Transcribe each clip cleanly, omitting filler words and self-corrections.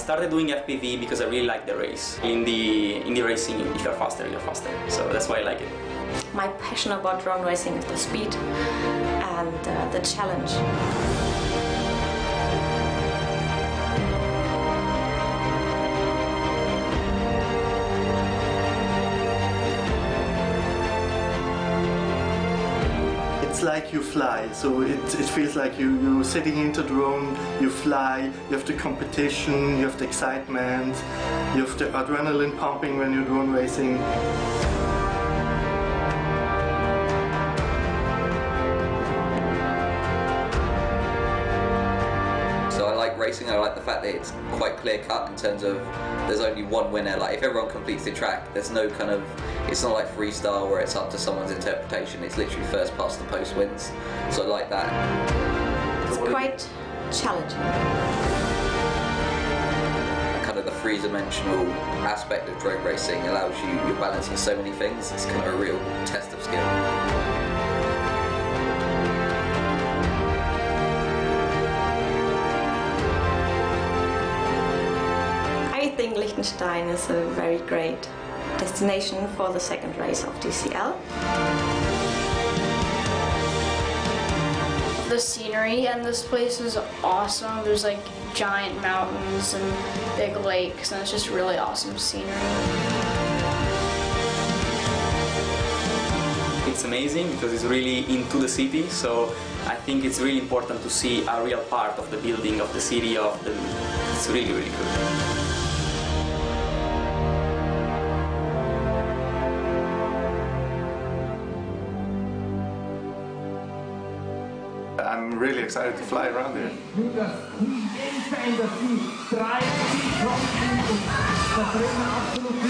started doing FPV because I really like the race. In the racing, if you're faster, you're faster. So that's why I like it. My passion about drone racing is the speed and the challenge. It's like you fly, so it feels like you're sitting in the drone, you fly, you have the competition, you have the excitement, you have the adrenaline pumping when you're drone racing. So I like racing. I like the fact that it's quite clear cut in terms of there's only one winner. Like if everyone completes the track, there's no kind of, it's not like freestyle where it's up to someone's interpretation. It's literally first past the post wins. So I like that. It's quite challenging. Kind of the three-dimensional aspect of drone racing allows you, you're balancing so many things. It's kind of a real test of skill. I think Liechtenstein is a very great destination for the second race of DCL. The scenery in this place is awesome. There's like giant mountains and big lakes, and it's just really awesome scenery. It's amazing because it's really into the city, so I think it's really important to see a real part of the building, of the city, it's really, really good. I'm really excited to fly around here.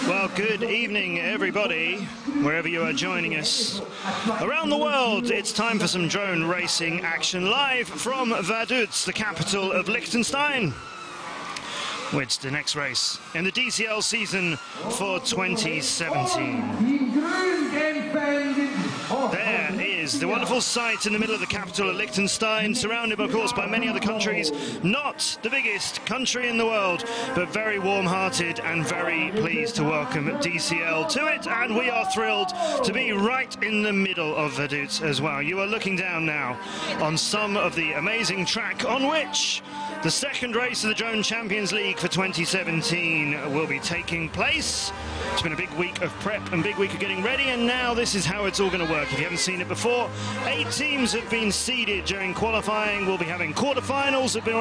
Well, good evening, everybody, wherever you are joining us. Around the world, it's time for some drone racing action live from Vaduz, the capital of Liechtenstein. It's the next race in the DCL season for 2017. There is the wonderful site in the middle of the capital of Liechtenstein, surrounded, of course, by many other countries. Not the biggest country in the world, but very warm-hearted and very pleased to welcome DCL to it. And we are thrilled to be right in the middle of Vaduz as well. You are looking down now on some of the amazing track on which the second race of the Drone Champions League for 2017 will be taking place. It's been a big week of prep and big week of getting ready, and now this is how it's all going to work. If you haven't seen it before, 8 teams have been seeded during qualifying. We'll be having quarterfinals have been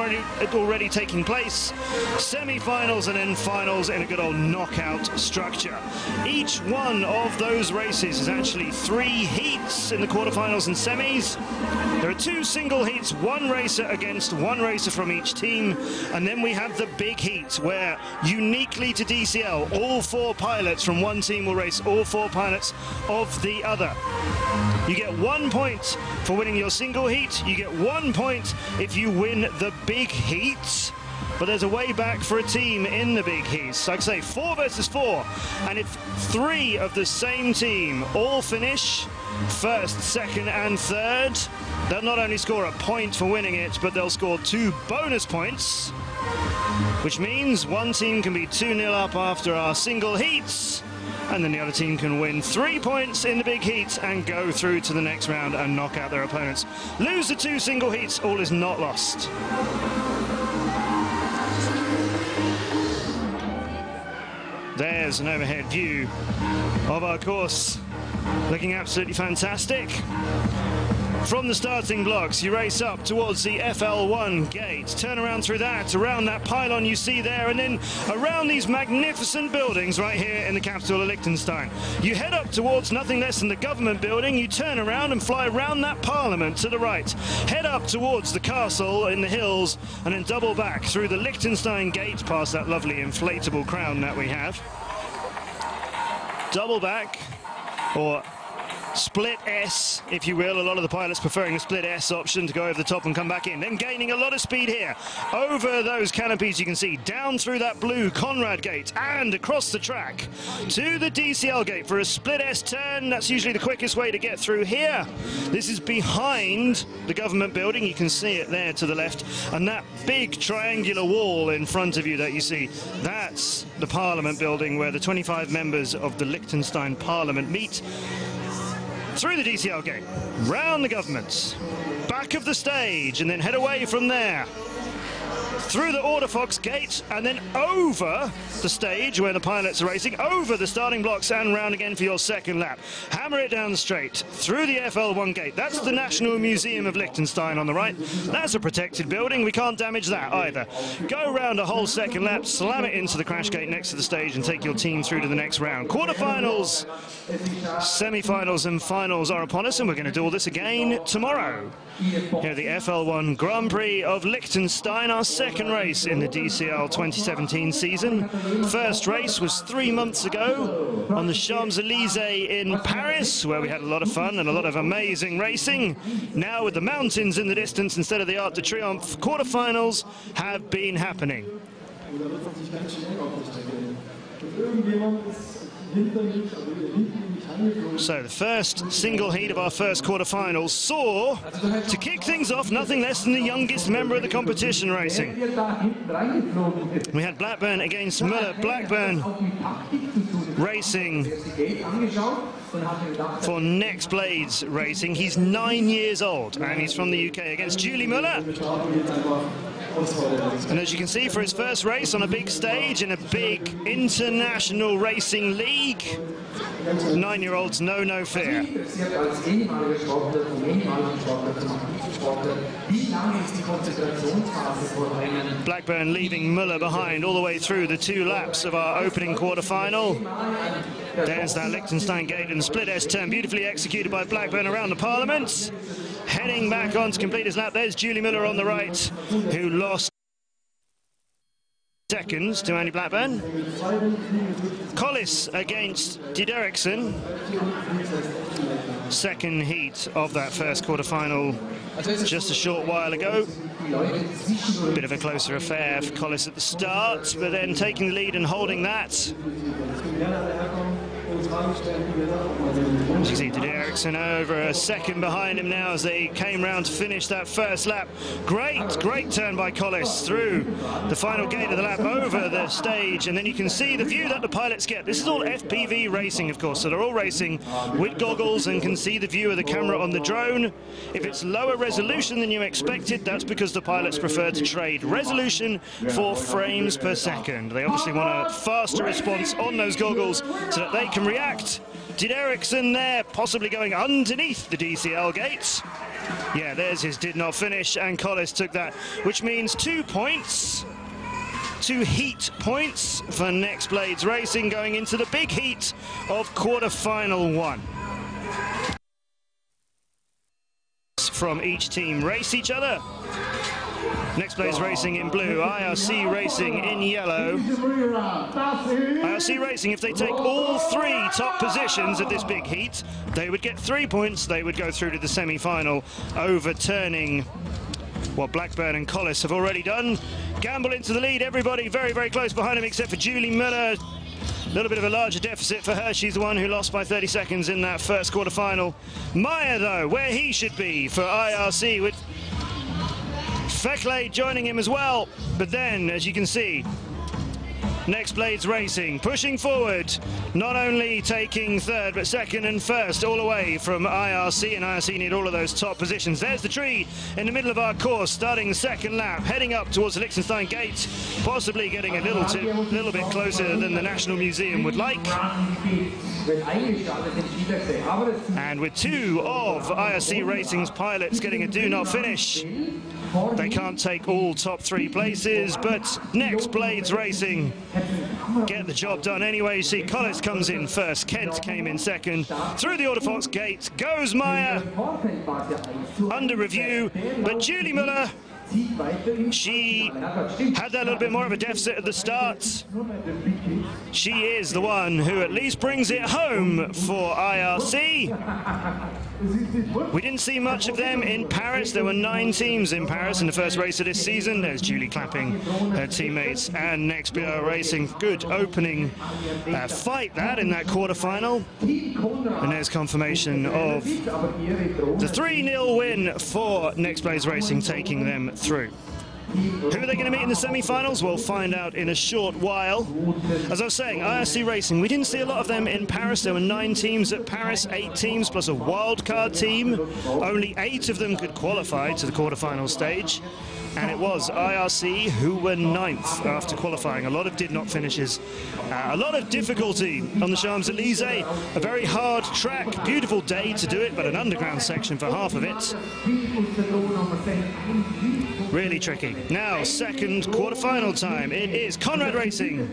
already taking place, semi-finals, and then finals in a good old knockout structure. Each one of those races is actually 3 heats in the quarterfinals and semis. There are 2 single heats, 1 racer against 1 racer from each team, and then we have the big heat where, uniquely to DCL, all 4 pilots from one team will race all 4 pilots of the other. You get 1 point for winning your single heat. You get 1 point if you win the big heat. But there's a way back for a team in the big heats. Like I say, 4 versus 4. And if 3 of the same team all finish first, second and third, they'll not only score a point for winning it, but they'll score 2 bonus points, which means one team can be 2-0 up after our single heats, and then the other team can win 3 points in the big heat and go through to the next round and knock out their opponents. Lose the 2 single heats, all is not lost. There's an overhead view of our course, looking absolutely fantastic. From the starting blocks, you race up towards the FL1 gate, turn around through that, around that pylon you see there, and then around these magnificent buildings right here in the capital of Liechtenstein. You head up towards nothing less than the government building, you turn around and fly around that parliament to the right, head up towards the castle in the hills, and then double back through the Liechtenstein gate, past that lovely inflatable crown that we have. Double back, or split S, if you will. A lot of the pilots preferring the split S option to go over the top and come back in. Then gaining a lot of speed here over those canopies, you can see, down through that blue Conrad gate and across the track to the DCL gate for a split S turn. That's usually the quickest way to get through here. This is behind the government building. You can see it there to the left, and that big triangular wall in front of you that you see, that's the Parliament building where the 25 members of the Liechtenstein Parliament meet. Through the DCL gate, round the government, back of the stage, and then head away from there. Through the Orderfox gate, and then over the stage where the pilots are racing, over the starting blocks and round again for your second lap. Hammer it down straight, through the FL1 gate. That's the National Museum of Liechtenstein on the right. That's a protected building, we can't damage that either. Go round a whole second lap, slam it into the crash gate next to the stage and take your team through to the next round. Quarterfinals, semi-finals and finals are upon us, and we're going to do all this again tomorrow. Here at the FL1 Grand Prix of Liechtenstein, our second race in the DCL 2017 season. First race was 3 months ago on the Champs-Élysées in Paris, where we had a lot of fun and a lot of amazing racing. Now with the mountains in the distance instead of the Arc de Triomphe, quarterfinals have been happening. So the first single heat of our first quarterfinals saw, to kick things off, nothing less than the youngest member of the competition racing. We had Blackburn against Müller. Blackburn racing for Next Blades Racing. He's 9 years old and he's from the UK against Julie Müller. And as you can see, for his first race on a big stage in a big international racing league, 9-year-olds know no fear. Blackburn leaving Müller behind all the way through the 2 laps of our opening quarter-final. There's that Liechtenstein gate and the split S turn, beautifully executed by Blackburn around the Parliament. Heading back on to complete his lap. There's Julie Müller on the right, who lost seconds to Andy Blackburn. Collis against Dideriksen. Second heat of that first quarter-final just a short while ago. Bit of a closer affair for Collis at the start, but then taking the lead and holding that. As you see, Dideriksen over a second behind him now as they came round to finish that first lap. Great turn by Collis through the final gate of the lap, over the stage, and then you can see the view that the pilots get. This is all FPV racing, of course, so they're all racing with goggles and can see the view of the camera on the drone. If it's lower resolution than you expected, that's because the pilots prefer to trade resolution for frames per second. They obviously want a faster response on those goggles so that they can react. Dideriksen there, possibly going underneath the DCL gates. Yeah, there's his did not finish, and Collis took that, which means 2 points, 2 heat points for Next Blades Racing going into the big heat of quarter-final 1. From each team race each other. Next Blades Racing in blue, IRC Racing in yellow. IRC Racing, if they take all 3 top positions of this big heat, they would get 3 points. They would go through to the semi-final, overturning what Blackburn and Collis have already done. Gamble into the lead, everybody very close behind him except for Julie Müller. A little bit of a larger deficit for her. She's the one who lost by 30 seconds in that first quarter-final. Meyer, though, where he should be for IRC, with Feckley joining him as well. But then, as you can see, Next Blades Racing pushing forward, not only taking third but second and first all away from IRC, and IRC need all of those top positions. There's the tree in the middle of our course, starting the second lap, heading up towards the Liechtenstein gate, possibly getting a little bit closer than the National Museum would like. And with 2 of IRC Racing's pilots getting a do not finish, they can't take all top 3 places, but Next Blades Racing get the job done anyway. You see Collis comes in first, Kent came in second. Through the Orderfox gate goes Meyer, under review, but Julie Müller She had that little bit more of a deficit at the start. She is the one who at least brings it home for IRC. We didn't see much of them in Paris. There were 9 teams in Paris in the first race of this season. There's Julie clapping her teammates and XBR Racing. Good opening fight that in that quarterfinal. And there's confirmation of the 3-0 win for Next Blaze Racing, taking them through. Who are they going to meet in the semi-finals? We'll find out in a short while. As I was saying, IRC Racing, we didn't see a lot of them in Paris. There were 9 teams at Paris, 8 teams plus a wildcard team. Only 8 of them could qualify to the quarterfinal stage. And it was IRC who were 9th after qualifying. A lot of did-not finishes. A lot of difficulty on the Champs-Élysées. A very hard track, beautiful day to do it, but an underground section for half of it. Really tricky. Now, second quarterfinal time. It is Conrad Racing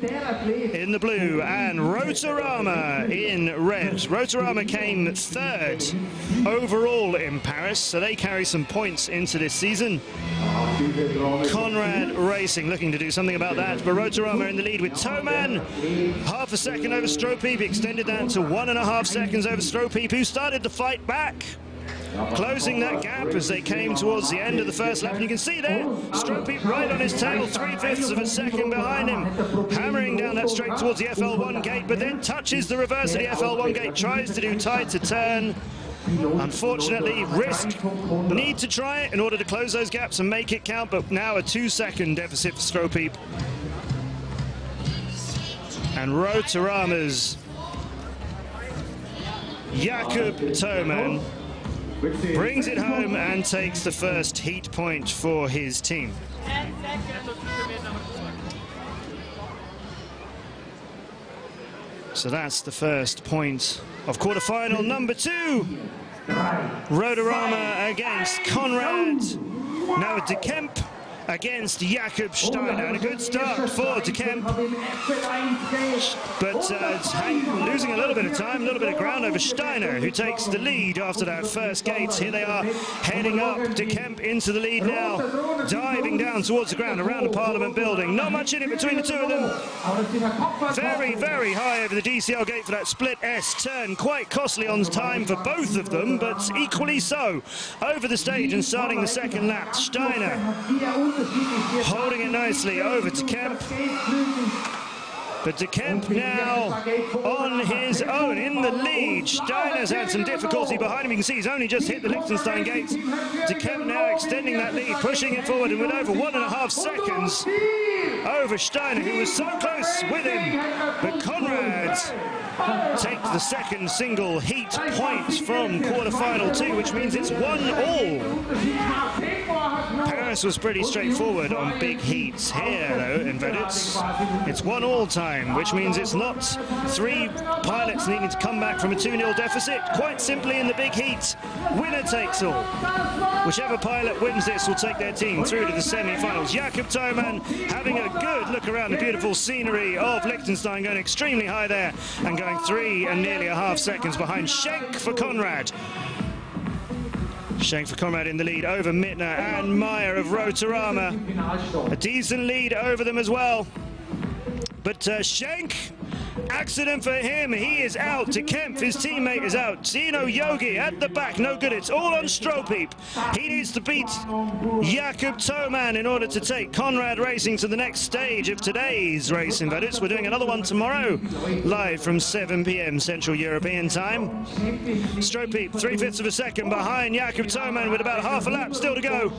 in the blue and Rotorama in red. Rotorama came 3rd overall in Paris, so they carry some points into this season. Conrad Racing looking to do something about that, but Rotorama in the lead with Toman. Half a second over Stropeep, extended that to 1.5 seconds over Stropeep, who started to fight back. Closing that gap as they came towards the end of the first lap, and you can see there, Stropeep right on his tail, 3/5 of a second behind him, hammering down that straight towards the FL1 gate, but then touches the reverse of the FL1 gate, tries to do tight to turn. Unfortunately, risk, need to try it in order to close those gaps and make it count, but now a 2-second deficit for Stropeep. And Rotorama's Jakob Toman brings it home and takes the first heat point for his team. So that's the first point of quarterfinal number 2. Rotorama against Conrad. Now De Kemp against Jakob Steiner, and a good start for De Kemp, but losing a little bit of time, a little bit of ground over Steiner, who takes the lead after that first gate. Here they are heading up, De Kemp into the lead now, diving down towards the ground around the Parliament building. Not much in it between the two of them. Very, very high over the DCL gate for that split S turn, quite costly on time for both of them, but equally so over the stage and starting the second lap. Steiner holding it nicely over to Kemp. But De Kemp now on his own in the lead. Steiner's had some difficulty behind him. You can see he's only just hit the Liechtenstein gate. De Kemp now extending that lead, pushing it forward, and with over 1.5 seconds over Steiner, who was so close with him. But Conrad takes the second single heat point from quarterfinal 2, which means it's 1-all. Paris was pretty straightforward on big heats. Here, though, in Vaduz, it's 1-all time, which means it's not 3 pilots needing to come back from a 2-0 deficit. Quite simply, in the big heat, winner takes all. Whichever pilot wins this will take their team through to the semi-finals. Jakob Toman having a good look around the beautiful scenery of Liechtenstein, going extremely high there and going 3 and nearly a half seconds behind Schenk for Conrad. Schenk for Conrad in the lead over Mittner and Meyer of Rotorama. A decent lead over them as well. But Schenk, accident for him, he is out. De Kemp, his teammate, is out. Zeno Yogi at the back, no good, it's all on Stropeep. He needs to beat Jakob Toman in order to take Conrad Racing to the next stage of today's race in Vaduz. We're doing another one tomorrow, live from 7 p.m. Central European time. Stropeep, 3/5 of a second behind Jakob Toman with about half a lap still to go.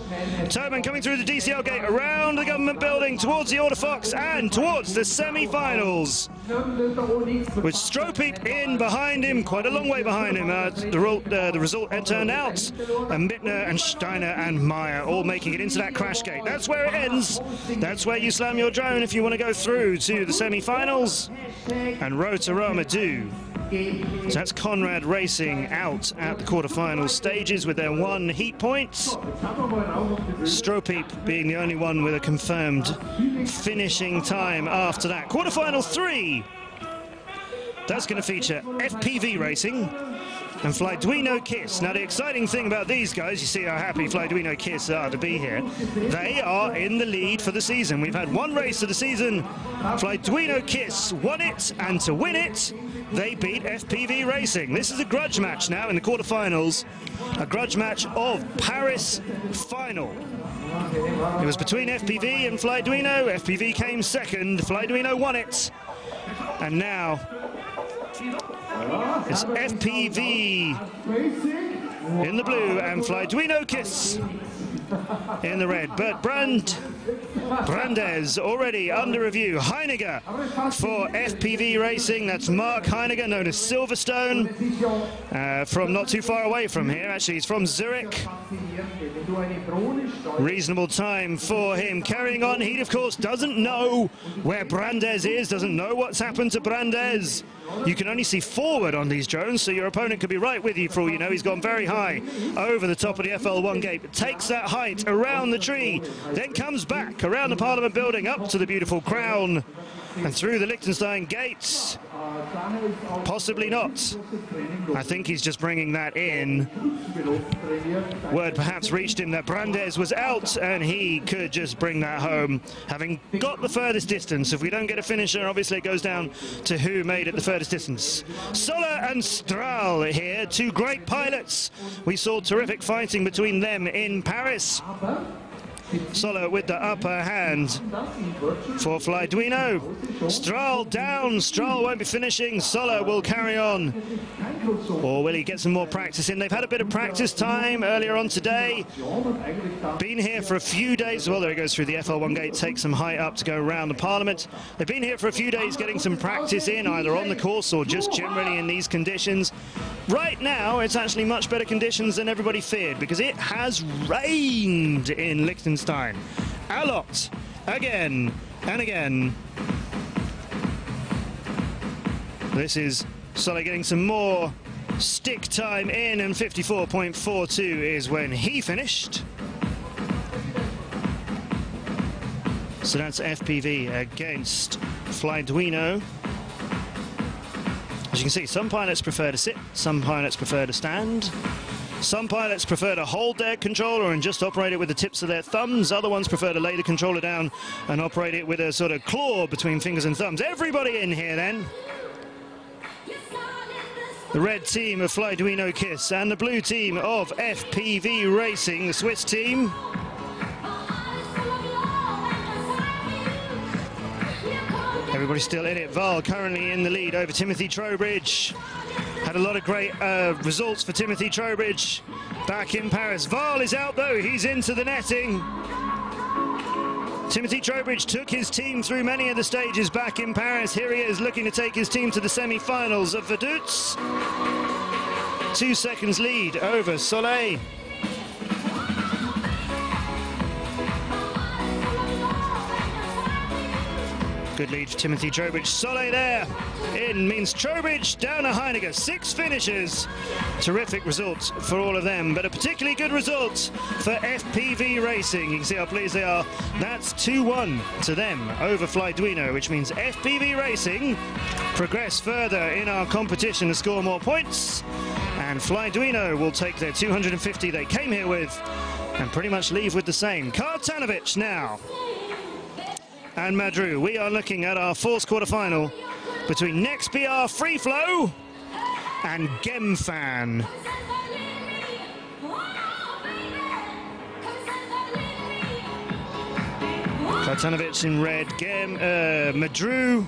Toman coming through the DCL gate, around the government building, towards the Order Fox and towards the semi-finals. With Stropeep in behind him, quite a long way behind him. The result had turned out, and Mittner and Steiner and Meyer all making it into that crash gate. That's where it ends. That's where you slam your drone if you want to go through to the semi-finals. And Rotorama do. So that's Conrad Racing out at the quarterfinal stages with their 1 heat point. Stropeep being the only one with a confirmed finishing time after that. Quarterfinal 3. That's going to feature FPV Racing and Flyduino Kiss. Now the exciting thing about these guys, you see how happy Flyduino Kiss are to be here. They are in the lead for the season. We've had one race of the season. Flyduino Kiss won it, and to win it, they beat FPV Racing. This is a grudge match now in the quarterfinals. A grudge match of Paris final. It was between FPV and Flyduino. FPV came second. Flyduino won it. And now it's FPV in the blue and Flyduino Kiss in the red. But Brandes already under review. Heiniger for FPV Racing. That's Mark Heiniger, known as Silverstone, from not too far away from here. Actually, he's from Zurich. Reasonable time for him. Carrying on, he of course doesn't know where Brandes is, doesn't know what's happened to Brandes. You can only see forward on these drones, so your opponent could be right with you for all you know. He's gone very high over the top of the FL1 gate, takes that height around the tree, then comes back around the Parliament building up to the beautiful crown and through the Liechtenstein gates. Possibly not. I think he's just bringing that in. Word perhaps reached him that Brandes was out and he could just bring that home, having got the furthest distance. If we don't get a finisher, obviously it goes down to who made it the furthest distance. Soler and Strahl here, two great pilots. We saw terrific fighting between them in Paris. Soler with the upper hand for Flyduino. Strahl down. Strahl won't be finishing. Soler will carry on. Or will he get some more practice in? They've had a bit of practice time earlier on today. Been here for a few days. Well, there he goes through the FL1 gate, takes some height up to go around the Parliament. They've been here for a few days getting some practice in, either on the course or just generally in these conditions. Right now, it's actually much better conditions than everybody feared, because it has rained in Liechtenstein. A lot. Again and again. This is Soler getting some more stick time in, and 54.42 is when he finished. So that's FPV against Flyduino. As you can see, some pilots prefer to sit, some pilots prefer to stand. Some pilots prefer to hold their controller and just operate it with the tips of their thumbs. Other ones prefer to lay the controller down and operate it with a sort of claw between fingers and thumbs. Everybody in here then. The red team of Flyduino Kiss and the blue team of FPV Racing, the Swiss team. Everybody's still in it. Val currently in the lead over Timothy Trowbridge. Had a lot of great results for Timothy Trowbridge back in Paris. Val is out though, he's into the netting. Timothy Trowbridge took his team through many of the stages back in Paris. Here he is looking to take his team to the semi-finals of Vaduz. 2 seconds lead over Soleil. Good lead for Timothy Trowbridge. Soleil there. In means Trowbridge down to Heiniger. 6 finishes. Terrific results for all of them, but a particularly good result for FPV Racing. You can see how pleased they are. That's 2-1 to them over Flyduino, which means FPV Racing progress further in our competition to score more points, and Flyduino will take their 250 they came here with and pretty much leave with the same. Kartanovic now. And Madru. We are looking at our fourth quarterfinal between NextBR Free Flow and Gemfan. Kartanovic in red, Madru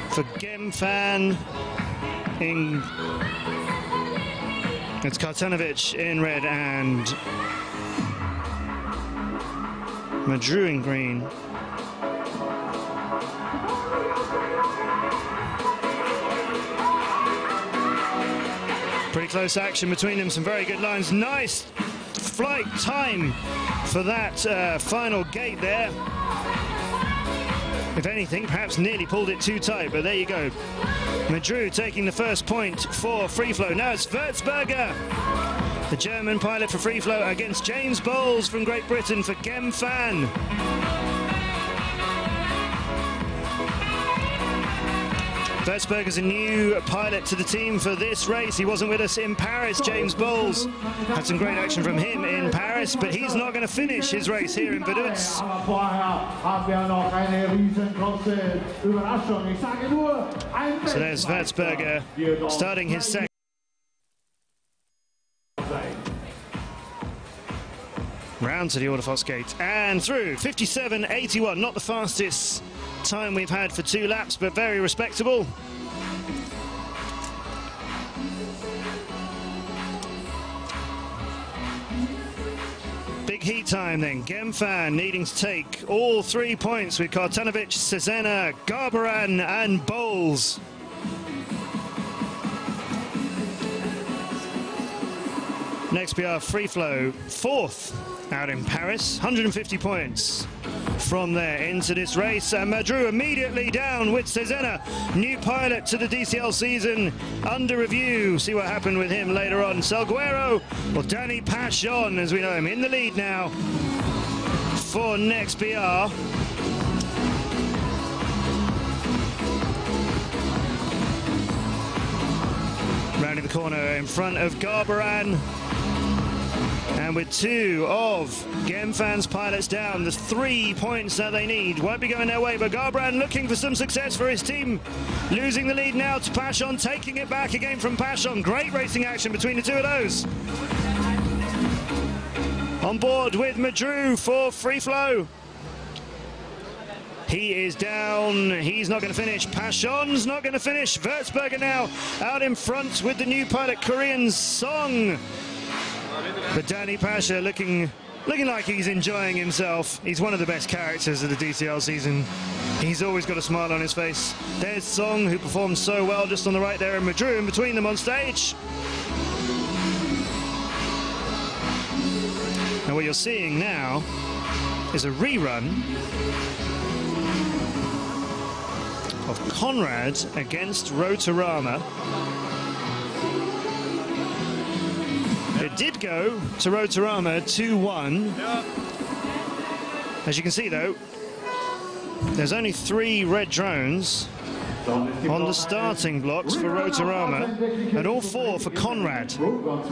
for Gemfan. It's Kartanovic in red and Madru in green. Pretty close action between them, some very good lines. Nice flight time for that final gate there. If anything, perhaps nearly pulled it too tight, but there you go. Madru taking the first point for Free Flow. Now it's Würzberger, the German pilot for Free Flow, against James Bowles from Great Britain for Gemfan. Würzburger's a new pilot to the team for this race. He wasn't with us in Paris. James Bowles had some great action from him in Paris, but he's not going to finish his race here in Vaduz. So there's Würzburger starting his second. Round to the Orderfoss gate and through 57.81, not the fastest time we've had for 2 laps, but very respectable. Big heat time then. Gemfan needing to take all 3 points with Kartanovic, Cesena, Garbaran and Bowles. Next PR Free Flow, 4th out in Paris, 150 points from there into this race. And Madru immediately down with Cesena, new pilot to the DCL season, under review. See what happened with him later on. Salguero, or Danny Pachon as we know him, in the lead now for next PR. Rounding the corner in front of Garbaran. And with 2 of Gemfan's pilots down, the 3 points that they need won't be going their way, but Garbaran looking for some success for his team. Losing the lead now to Pachon, taking it back again from Pachon. Great racing action between the 2 of those. On board with Madru for Free Flow. He is down, he's not going to finish. Pachon's not going to finish. Würzburger now out in front with the new pilot, Korean Song. But Danny Pasha looking like he's enjoying himself. He's one of the best characters of the DCL season. He's always got a smile on his face. There's Song, who performed so well just on the right there, and Madru in between them on stage. And what you're seeing now is a rerun of Conrad against Rotorama. It did go to Rotorama 2-1. As you can see though, there's only 3 red drones on the starting blocks for Rotorama and all 4 for Conrad. 2 of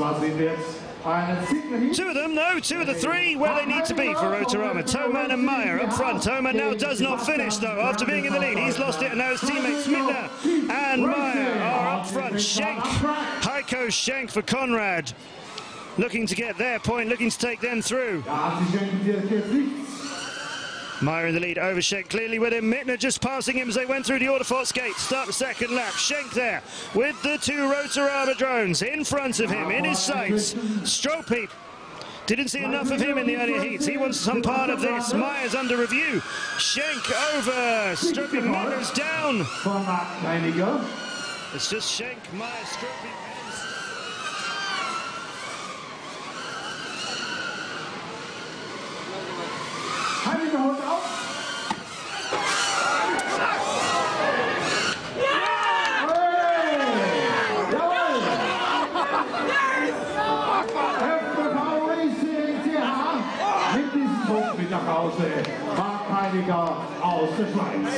them, no, 2 of the 3 where they need to be for Rotorama. Toman and Meyer up front. Toman now does not finish though after being in the lead. He's lost it, and now his teammates Smitner and Meyer are up front. Schenk, Heiko Schenk for Conrad, looking to get their point, looking to take them through. Meyer in the lead over Schenk, clearly with him. Mittner just passing him as they went through the Orderfoss gate. Start the second lap. Schenk there with the 2 Rotorama drones in front of him, in his sights. Stropeep didn't see enough of him in the earlier heats. He wants some part of this. Meyer's under review. Schenk over. Stropeep, Mitner's down. It's just Schenk, Meyer, Stropeep. Nach Hause, Mark Heiniger aus der Schweiz.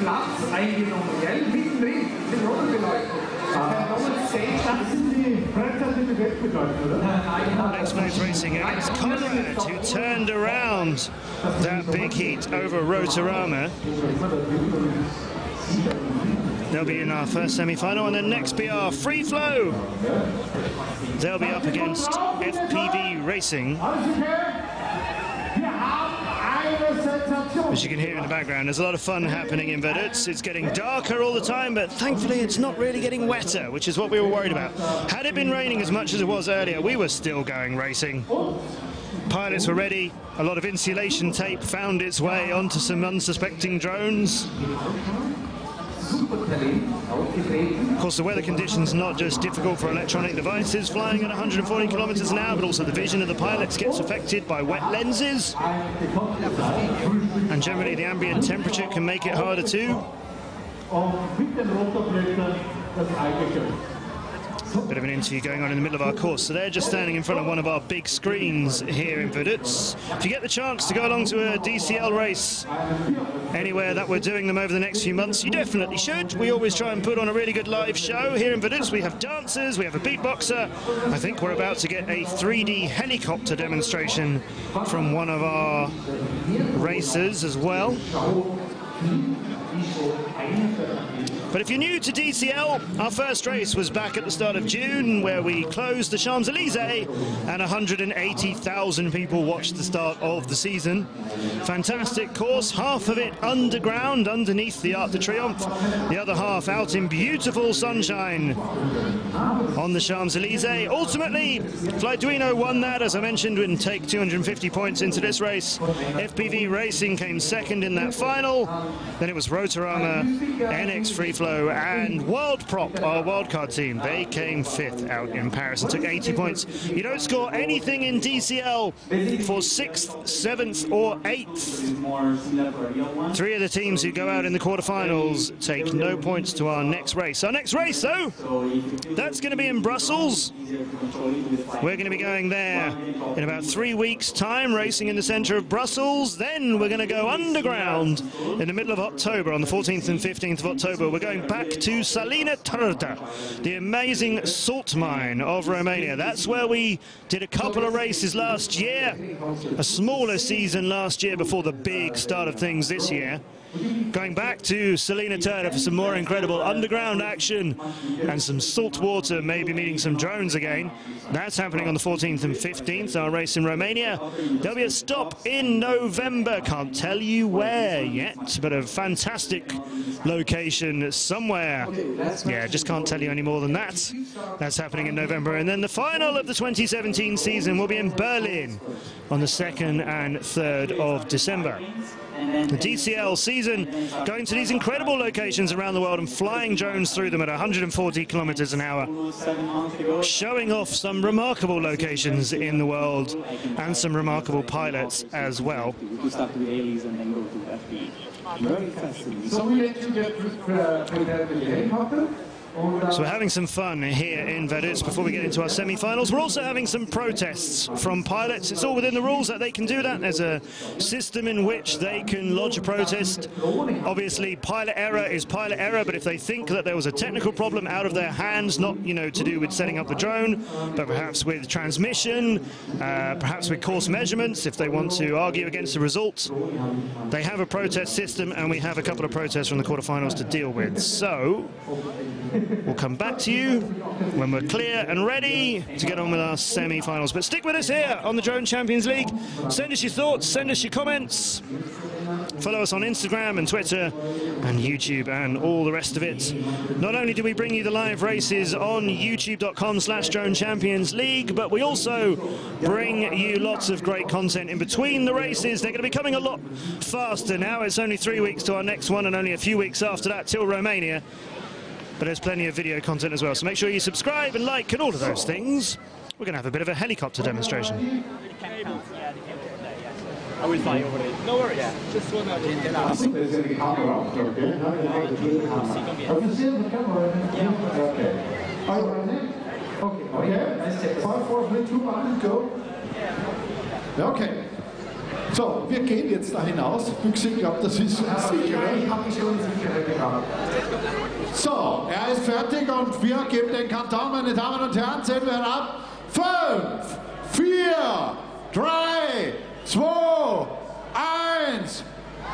Platz eingenommen, gell? Mittendrin, den Roller beleuchtet. Next place racing, and it's Conrad who turned around that big heat over Rotorama. They'll be in our first semi-final, and then next be our free flow. They'll be up against FPV Racing. As you can hear in the background, there's a lot of fun happening in Vaduz. It's getting darker all the time, but thankfully it's not really getting wetter, which is what we were worried about. Had it been raining as much as it was earlier, we were still going racing. Pilots were ready. A lot of insulation tape found its way onto some unsuspecting drones. Of course, the weather conditions not just difficult for electronic devices flying at 140 kilometers an hour, but also the vision of the pilots gets affected by wet lenses. And generally the ambient temperature can make it harder too. Bit of an interview going on in the middle of our course. So they're just standing in front of one of our big screens here in Vaduz. If you get the chance to go along to a DCL race anywhere that we're doing them over the next few months, you definitely should. We always try and put on a really good live show here in Vaduz. We have dancers, we have a beatboxer. I think we're about to get a 3D helicopter demonstration from one of our racers as well. But if you're new to DCL, our first race was back at the start of June, where we closed the Champs-Élysées and 180,000 people watched the start of the season. Fantastic course, half of it underground underneath the Arc de Triomphe, the other half out in beautiful sunshine on the Champs-Élysées. Ultimately, Flyduino won that, as I mentioned, and take 250 points into this race. FPV Racing came second in that final. Then it was Rotorama, NX Free Flow and World Prop, our wildcard team. They came fifth out in Paris and took 80 points. You don't score anything in DCL for 6th, 7th or 8th. 3 of the teams who go out in the quarterfinals take no points to our next race. Our next race, though, that's going to be in Brussels. We're going to be going there in about 3 weeks' time, racing in the centre of Brussels. Then we're going to go underground in the middle of October, on the 14th and 15th of October. We're going back to Salina Târda, the amazing salt mine of Romania. That's where we did a couple of races last year, a smaller season last year before the big start of things this year. Going back to Salina Târda for some more incredible underground action and some salt water, maybe meeting some drones again. That's happening on the 14th and 15th, our race in Romania. There'll be a stop in November, can't tell you where yet, but a fantastic location somewhere. Yeah, just can't tell you any more than that. That's happening in November. And then the final of the 2017 season will be in Berlin on the 2nd and 3rd of December. The DCL season going to these incredible locations around the world and flying drones through them at 140 kilometers an hour, showing off some remarkable locations in the world and some remarkable pilots as well. So we let you get prepared with the helicopter. So we're having some fun here in Vaduz before we get into our semi-finals. We're also having some protests from pilots. It's all within the rules that they can do that. There's a system in which they can lodge a protest. Obviously, pilot error is pilot error, but if they think that there was a technical problem out of their hands, not, you know, to do with setting up the drone, but perhaps with transmission, perhaps with course measurements, if they want to argue against the results, they have a protest system, and we have a couple of protests from the quarterfinals to deal with. So we'll come back to you when we're clear and ready to get on with our semi-finals. But stick with us here on the Drone Champions League. Send us your thoughts, send us your comments. Follow us on Instagram and Twitter and YouTube and all the rest of it. Not only do we bring you the live races on youtube.com/Drone Champions League, but we also bring you lots of great content in between the races. They're going to be coming a lot faster now. It's only 3 weeks to our next one and only a few weeks after that till Romania. But there's plenty of video content as well, so make sure you subscribe and like and all of those things. We're going to have a bit of a helicopter demonstration. I will fly over it. No worries. Yeah. Just one of the last. There's any camera up there, okay? Have you seen the camera? Yeah. Okay. Are you ready? Okay. Okay. 5, 4, 3, 2, 1, go. Okay. So, wir gehen jetzt da hinaus. Büchse, ich glaube, das ist sicher. Ich habe mich schon sicher gehabt. So, er ist fertig und wir geben den Kanton, meine Damen und Herren, zählen wir ab. 5, 4, 3, 2, 1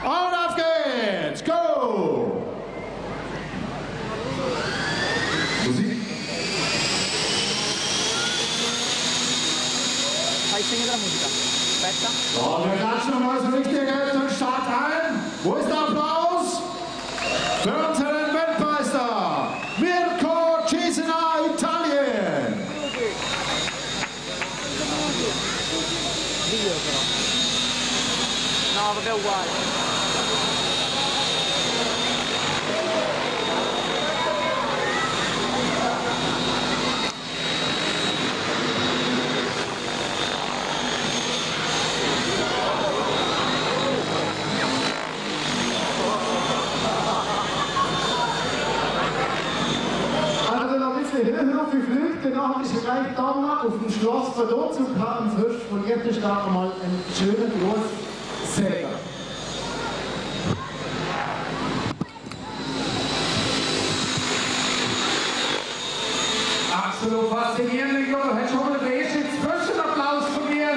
und auf geht's! Go! Musik. Fai il segno della musica. Aspetta. So, wir klatschen nochmal so richtig zum Start ein. Wo ist der Applaus? Für unseren Weltmeister, Mirko Cesena, Italien. Video però. No, vabbè, uguale. Höher auf die Flüge, danach ist er gleich da auf dem Schloss Vaduz und kann am Fürst von Liechtenstein einmal einen schönen Gruß sagen. Absolut faszinierend, ich glaube, hat schon mal den ersten Zwischenapplaus von mir.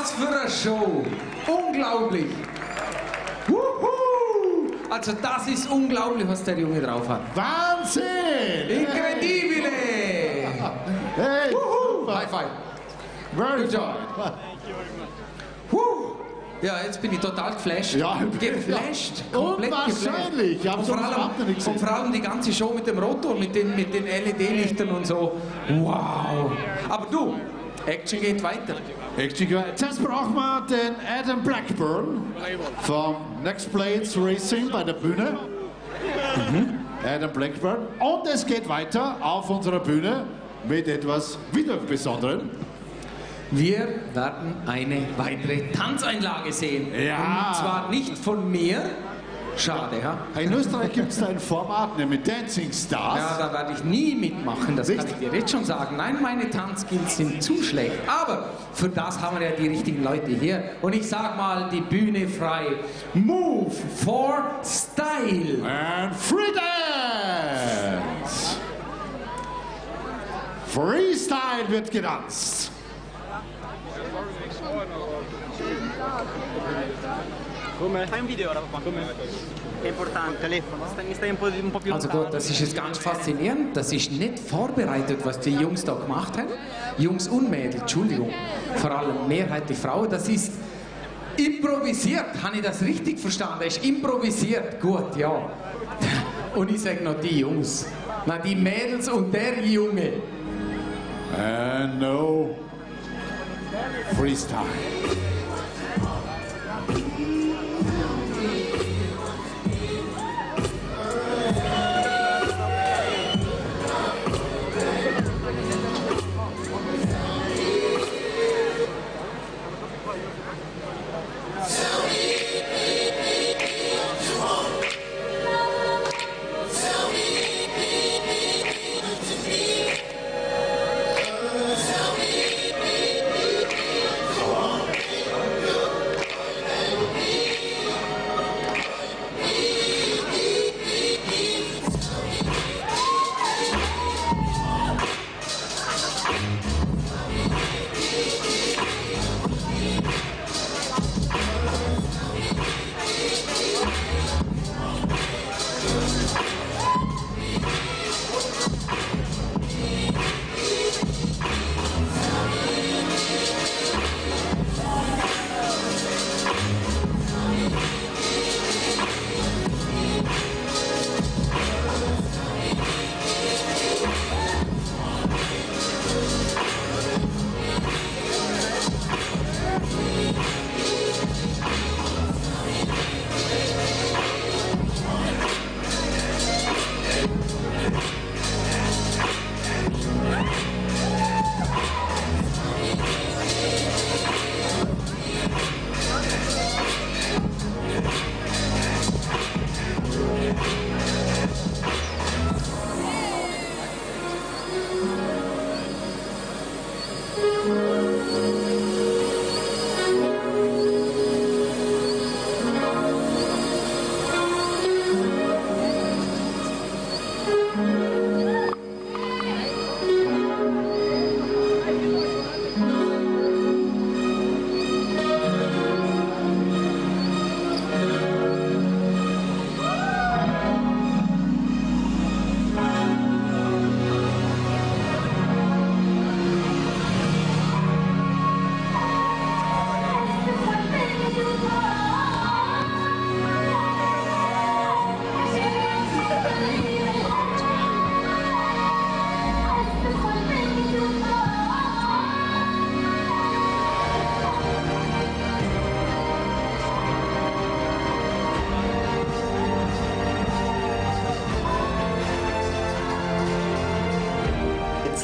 Was für eine Show! Unglaublich! Wuhu! Also das ist unglaublich, was der Junge drauf hat. Wahnsinn! Incredibile! Hey, Wuhu! High five! very Good job! Ja, jetzt bin ich total geflasht. Ja, geflasht. Komplett unwahrscheinlich. Ich geflasht. Und vor allem die ganze Show mit dem Rotor, mit den LED-Lichtern und so. Wow. Aber du, Action geht weiter. Action geht weiter. Jetzt brauchen wir den Adam Blackburn vom Next Plates Racing bei der Bühne. Adam Blackburn. Und es geht weiter auf unserer Bühne mit etwas wieder Besonderem. Wir werden eine weitere Tanzeinlage sehen. Ja. Und zwar nicht von mir. Schade, ja? In Österreich gibt es da ein Format, nämlich Dancing Stars. Ja, da werde ich nie mitmachen, das kann ich dir jetzt schon sagen. Nein, meine Tanzskills sind zu schlecht. Aber für das haben wir ja die richtigen Leute hier. Und ich sag mal, die Bühne frei. Move for Style. And Free Dance. Freestyle wird getanzt. Come? Fai un video ora qua. Come? È importante, telefono. Mi stai un po' più Also gut, das ist jetzt ganz faszinierend. Das ist nicht vorbereitet, was die Jungs da gemacht haben. Jungs und Mädels, Entschuldigung. Vor allem mehrheitlich Frauen. Das ist improvisiert. Habe ich das richtig verstanden? Das ist improvisiert. Gut, ja. Und ich sage noch die Jungs. Na, die Mädels und der Junge. And no freestyle.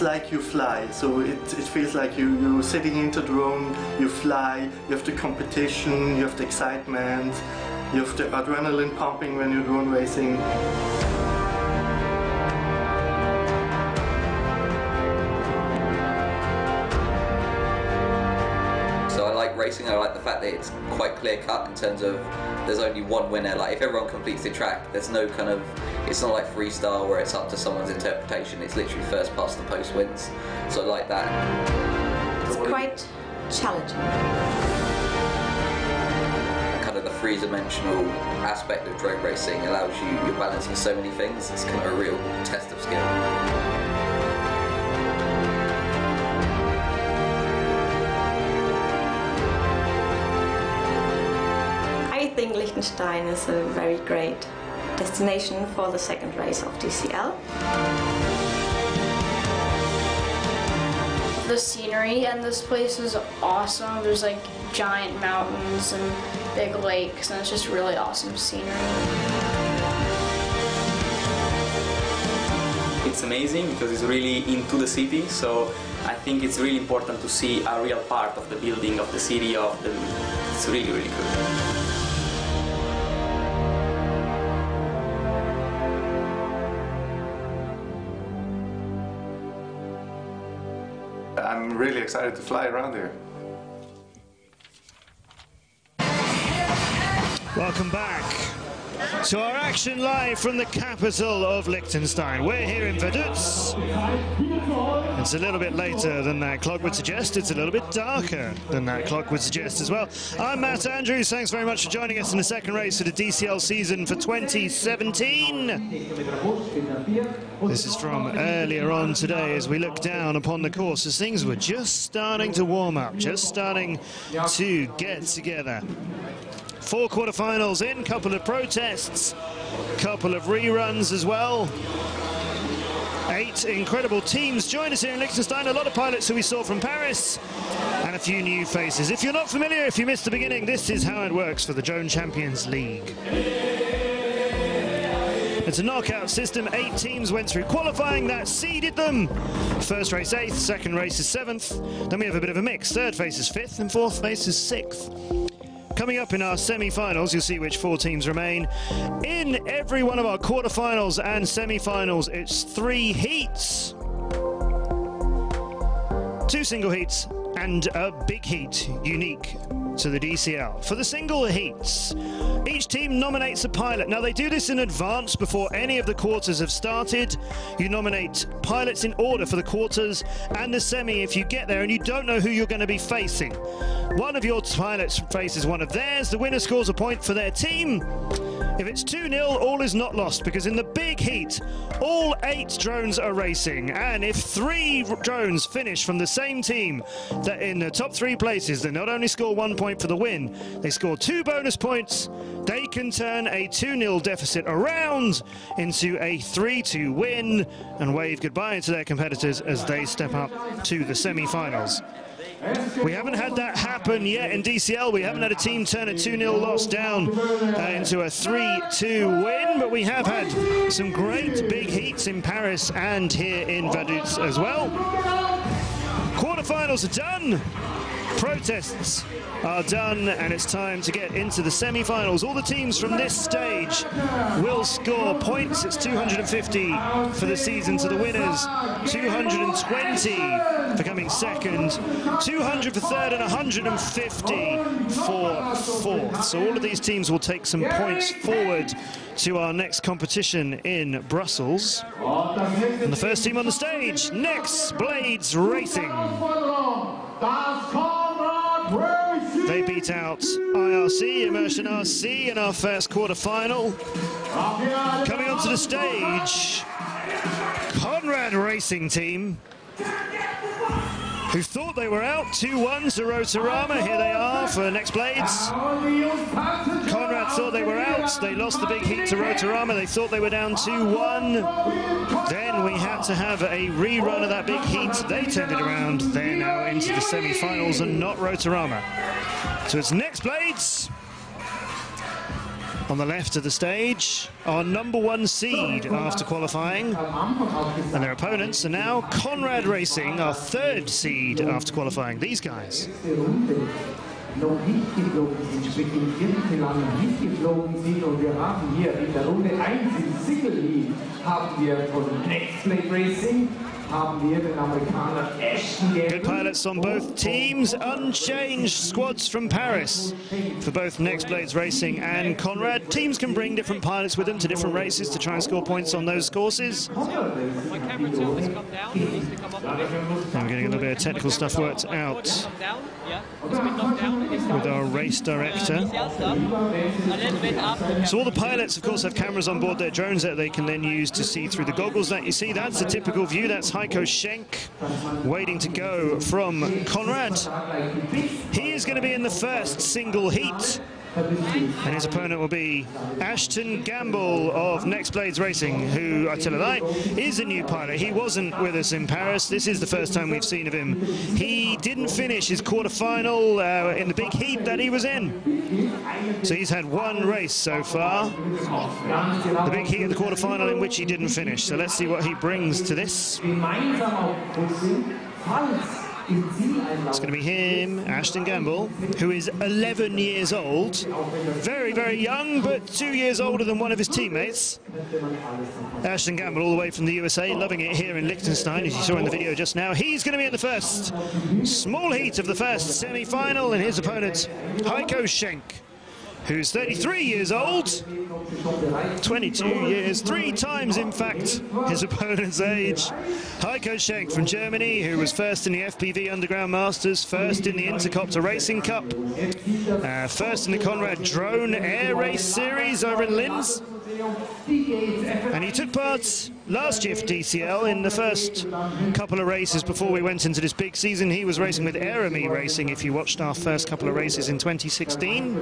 Like you fly, so it feels like you're sitting in the drone, you fly, you have the competition, you have the excitement, you have the adrenaline pumping when you're drone racing. So I like racing, I like the fact that it's quite clear cut in terms of there's only one winner. Like if everyone completes the track, there's no kind of, it's not like freestyle where it's up to someone's interpretation. It's literally first past the post wins. So I like that. It's quite challenging. Kind of the three-dimensional aspect of drone racing allows you're balancing so many things. It's kind of a real test of skill. I think Liechtenstein is a very great destination for the second race of DCL. The scenery in this place is awesome. There's like giant mountains and big lakes, and it's just really awesome scenery. It's amazing because it's really into the city, so I think it's really important to see a real part of the building of the city. It's really, really good. I'm really excited to fly around here. Welcome back to our action live from the capital of Liechtenstein. We're here in Vaduz. It's a little bit later than that clock would suggest. It's a little bit darker than that clock would suggest as well. I'm Matt Andrews. Thanks very much for joining us in the second race of the DCL season for 2017. This is from earlier on today as we look down upon the course as things were just starting to warm up, just starting to get together. 4 quarterfinals in, couple of protests, couple of reruns as well. 8 incredible teams join us here in Liechtenstein. A lot of pilots who we saw from Paris and a few new faces. If you're not familiar, if you missed the beginning, this is how it works for the Drone Champions League. It's a knockout system. 8 teams went through qualifying. That seeded them. First race 8th, second race is 7th. Then we have a bit of a mix. Third race is 5th and fourth race is 6th. Coming up in our semi-finals, you'll see which 4 teams remain. In every one of our quarterfinals and semi-finals, it's 3 heats. 2 single heats and a big heat, unique to the DCL. For the single heats, each team nominates a pilot. Now, they do this in advance before any of the quarters have started. You nominate pilots in order for the quarters and the semi if you get there and you don't know who you're going to be facing. One of your pilots faces one of theirs. The winner scores a point for their team. If it's 2-0, all is not lost, because in the big heat, all 8 drones are racing. And if 3 drones finish from the same team, that in the top 3 places, they not only score 1 point for the win, they score 2 bonus points. They can turn a 2-0 deficit around into a 3-2 win and wave goodbye to their competitors as they step up to the semi-finals. We haven't had that happen yet in DCL. We haven't had a team turn a 2-0 loss down into a 3-2 win, but we have had some great big heats in Paris and here in Vaduz as well. Quarterfinals are done. Protests are done, and it's time to get into the semi-finals. All the teams from this stage will score points. It's 250 for the season to the winners, 220 for coming second, 200 for third, and 150 for fourth. So all of these teams will take some points forward to our next competition in Brussels. And the first team on the stage, Next Blades Racing. They beat out IRC, Immersion RC in our first quarter-final. Coming onto the stage, Conrad Racing Team, who thought they were out 2-1 to Rotorama. Here they are for Next Blades. Conrad thought they were out. They lost the big heat to Rotorama. They thought they were down 2-1. Then we had to have a rerun of that big heat. They turned it around. They're now into the semi-finals and not Rotorama. So it's Next Blades. On the left of the stage, our #1 seed after qualifying. And their opponents are now Conrad Racing, our 3rd seed after qualifying. These guys. Noch nicht geflogen sind, sprich im 4. Finale nicht geflogen sind, und wir haben hier in der Runde 1 im Single Heat haben wir von Next Blade Racing Good pilots on both teams, unchanged squads from Paris for both Next Blades Racing and Conrad. Teams can bring different pilots with them to different races to try and score points on those courses. we're getting a little bit of technical stuff worked out with our race director. So all the pilots, of course, have cameras on board their drones that they can then use to see through the goggles that you see. That's a typical view. That's Heiko Schenk waiting to go from Conrad. He is going to be in the first single heat. And his opponent will be Ashton Gamble of Next Blades Racing, who, I tell a lie, is a new pilot. He wasn't with us in Paris. This is the first time we've seen of him. He didn't finish his quarterfinal in the big heat that he was in. So he's had one race so far. The big heat of the quarterfinal in which he didn't finish. So let's see what he brings to this. It's going to be him, Ashton Gamble, who is 11 years old. Very, very young, but 2 years older than one of his teammates. Ashton Gamble, all the way from the USA, loving it here in Liechtenstein, as you saw in the video just now. He's going to be in the first small heat of the first semi-final, and his opponent, Heiko Schenk, who's 33 years old, 22 years, 3 times, in fact, his opponent's age. Heiko Schenk from Germany, who was first in the FPV Underground Masters, first in the Intercopter Racing Cup, first in the Conrad Drone Air Race Series over in Linz. And he took part last year for DCL in the first couple of races before we went into this big season. He was racing with Aerami Racing, if you watched our first couple of races in 2016.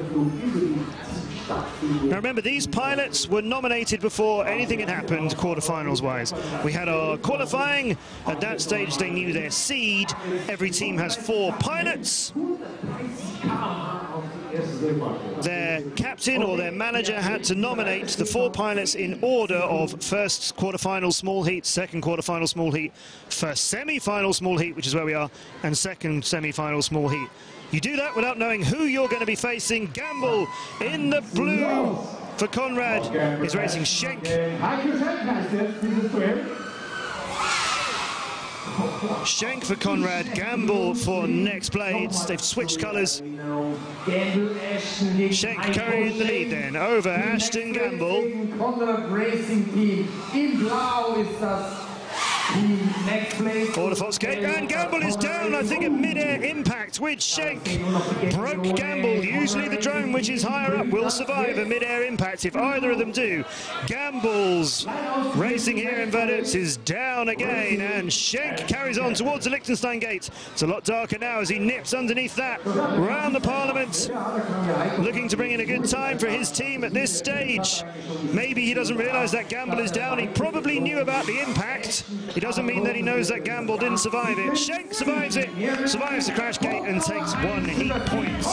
Now remember, these pilots were nominated before anything had happened quarterfinals wise. We had our qualifying. At that stage they knew their seed. Every team has 4 pilots. Their captain or their manager had to nominate the 4 pilots in order of first quarterfinal small heat, second quarterfinal small heat, first semi-final small heat, which is where we are, and second semi-final small heat. You do that without knowing who you're going to be facing. Gamble in the blue for Conrad is racing Schenk. Schenk for Conrad, Gamble for Next Blades. They've switched colours. Schenk carrying the lead then over Ashton Gamble. For the Foxgate, and Gamble is down, I think, at mid-air impact with Schenk. Broke Gamble. Usually the drone, which is higher up, will survive a mid-air impact if either of them do. Gamble's racing here in Vaduz is down again, and Schenk carries on towards the Liechtenstein gate. It's a lot darker now as he nips underneath that round the Parliament, looking to bring in a good time for his team at this stage. Maybe he doesn't realise that Gamble is down. He probably knew about the impact. It doesn't mean that he knows that Gamble didn't survive it. Schenk survives it, survives the crash gate, and takes 1 heat point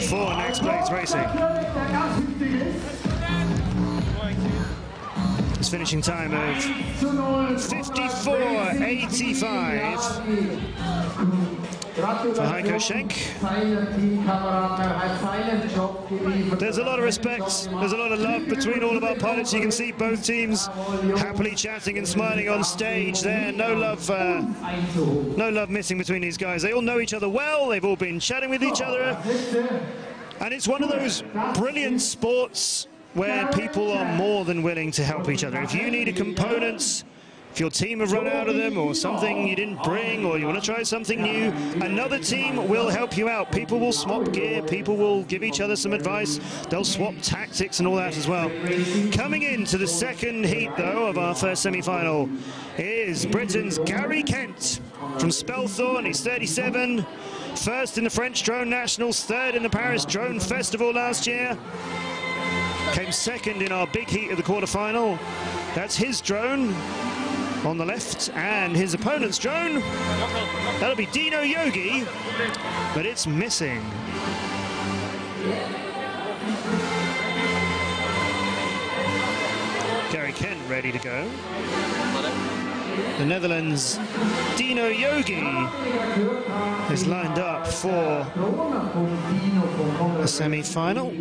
for Next Blades Racing. His finishing time of 54.85 for Heiko Schenk. There's a lot of respect, there's a lot of love between all of our pilots. You can see both teams happily chatting and smiling on stage there. No love missing between these guys. They all know each other well, they've all been chatting with each other. And it's one of those brilliant sports where people are more than willing to help each other. If you need a component, if your team have run out of them, or something you didn't bring, or you want to try something new, another team will help you out. People will swap gear, people will give each other some advice, they'll swap tactics and all that as well. Coming into the second heat, though, of our first semi-final is Britain's Gary Kent from Spelthorne. He's 37, first in the French Drone Nationals, third in the Paris Drone Festival last year. Came second in our big heat of the quarterfinal. That's his drone on the left, and his opponent's drone, that'll be Dino Yogi, but it's missing. Gary Kent ready to go. The Netherlands' Dino Yogi is lined up for a semi-final.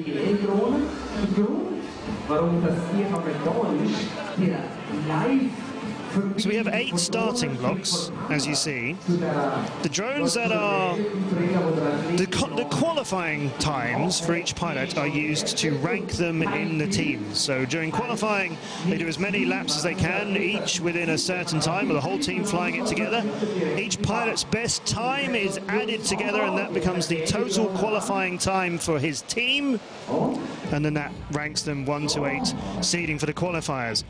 So we have 8 starting blocks, as you see. The drones that are... The The qualifying times for each pilot are used to rank them in the teams. So during qualifying, they do as many laps as they can, each within a certain time, with the whole team flying it together. Each pilot's best time is added together, and that becomes the total qualifying time for his team. And then that ranks them 1 to 8, seeding for the qualifiers.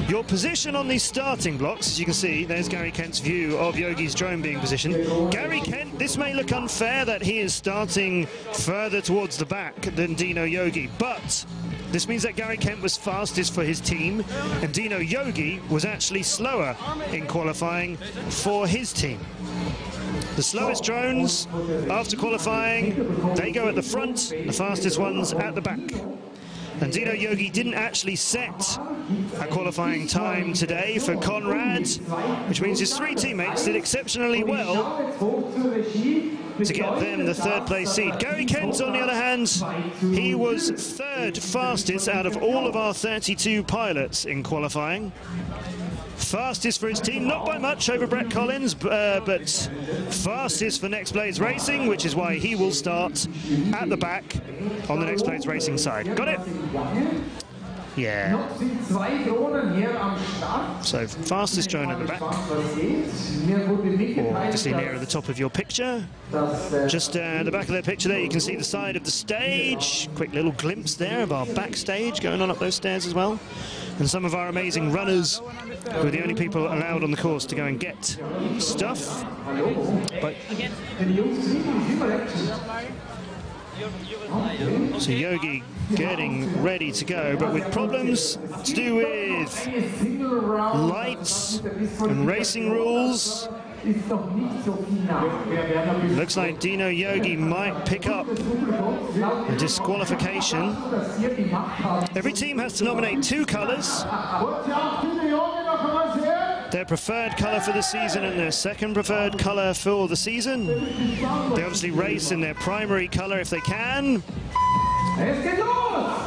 Your position on these starting blocks, as you can see, there's Gary Kent's view of Yogi's drone being positioned. Gary Kent, this may look unfair that he is starting further towards the back than Dino Yogi, but this means that Gary Kent was fastest for his team, and Dino Yogi was actually slower in qualifying for his team. The slowest drones, after qualifying, they go at the front, the fastest ones at the back. And Dino Yogi didn't actually set a qualifying time today for Conrad, which means his 3 teammates did exceptionally well to get them the 3rd place seed. Gary Kent, on the other hand, he was 3rd fastest out of all of our 32 pilots in qualifying. Fastest for his team, not by much over Brett Collins, but fastest for Next Blades Racing, which is why he will start at the back on the Next Blades Racing side. Got it? Yeah. So fastest drone at the back, or obviously nearer the top of your picture. Just the back of that picture there, you can see the side of the stage. Quick little glimpse there of our backstage going on up those stairs as well. And some of our amazing runners, who are the only people allowed on the course to go and get stuff. But so Yogi getting ready to go, but with problems to do with lights and racing rules. Looks like Dino Yogi might pick up a disqualification. Every team has to nominate 2 colours. Their preferred colour for the season and their second preferred colour for the season. They obviously race in their primary colour if they can.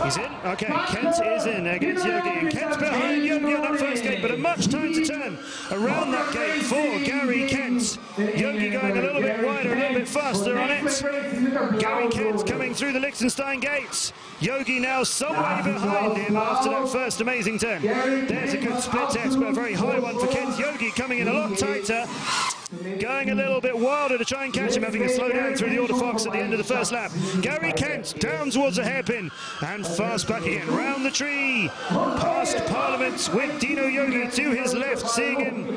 He's in. Okay, Kent is in against Yogi, and Kent's behind Yogi on that first gate, but a much time to turn around that gate for Gary Kent. Yogi going a little bit wider, a little bit faster on it. Gary Kent coming through the Liechtenstein gates. Yogi now some way behind him after that first amazing turn. There's a good split test, but a very high one for Kent. Yogi coming in a lot tighter, going a little bit wilder to try and catch him, having to slow down through the Order Fox at the end of the first lap. Gary Kent down towards a hairpin and fast back again, round the tree, past Parliament with Dino Yogi to his left, seeing him.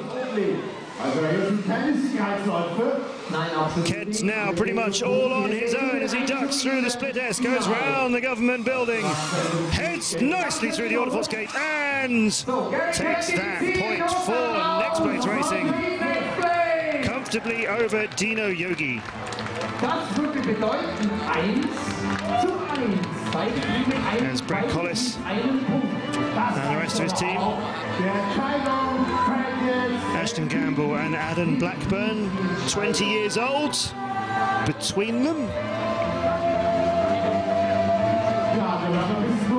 Kent now pretty much all on his own as he ducks through the split S, goes round the government building, heads nicely through the Order Fox gate and takes that point for Next Blades Racing. Comfortably over Dino Yogi. There's Brett Collis and the rest of his team. Ashton Gamble and Adam Blackburn, 20 years old between them.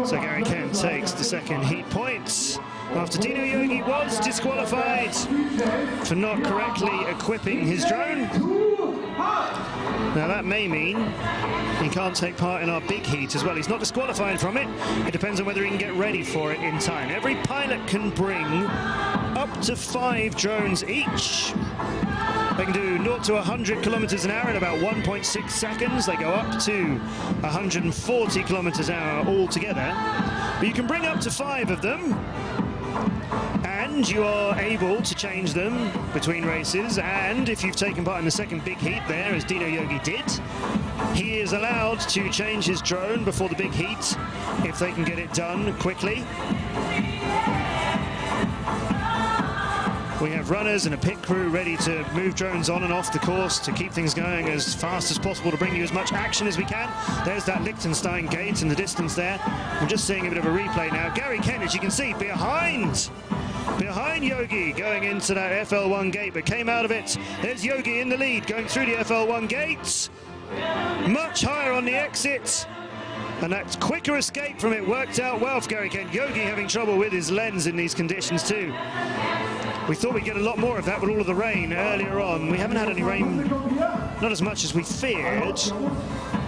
So Gary Kent takes the second heat points after Dino Yogi was disqualified for not correctly equipping his drone. Now that may mean he can't take part in our big heat as well. He's not disqualified from it. It depends on whether he can get ready for it in time. Every pilot can bring up to 5 drones each. They can do 0 to 100 kilometers an hour in about 1.6 seconds. They go up to 140 kilometers an hour altogether. But you can bring up to 5 of them, and you are able to change them between races. And if you've taken part in the second big heat there, as Dino Yogi did, he is allowed to change his drone before the big heat if they can get it done quickly. We have runners and a pit crew ready to move drones on and off the course to keep things going as fast as possible to bring you as much action as we can. There's that Liechtenstein gate in the distance there. I'm just seeing a bit of a replay now. Gary Kent, as you can see, behind Yogi going into that FL1 gate, but came out of it. There's Yogi in the lead going through the FL1 gates. Much higher on the exit. And that quicker escape from it worked out well for Gary Kent. Yogi having trouble with his lens in these conditions too. We thought we'd get a lot more of that with all of the rain earlier on. We haven't had any rain not as much as we feared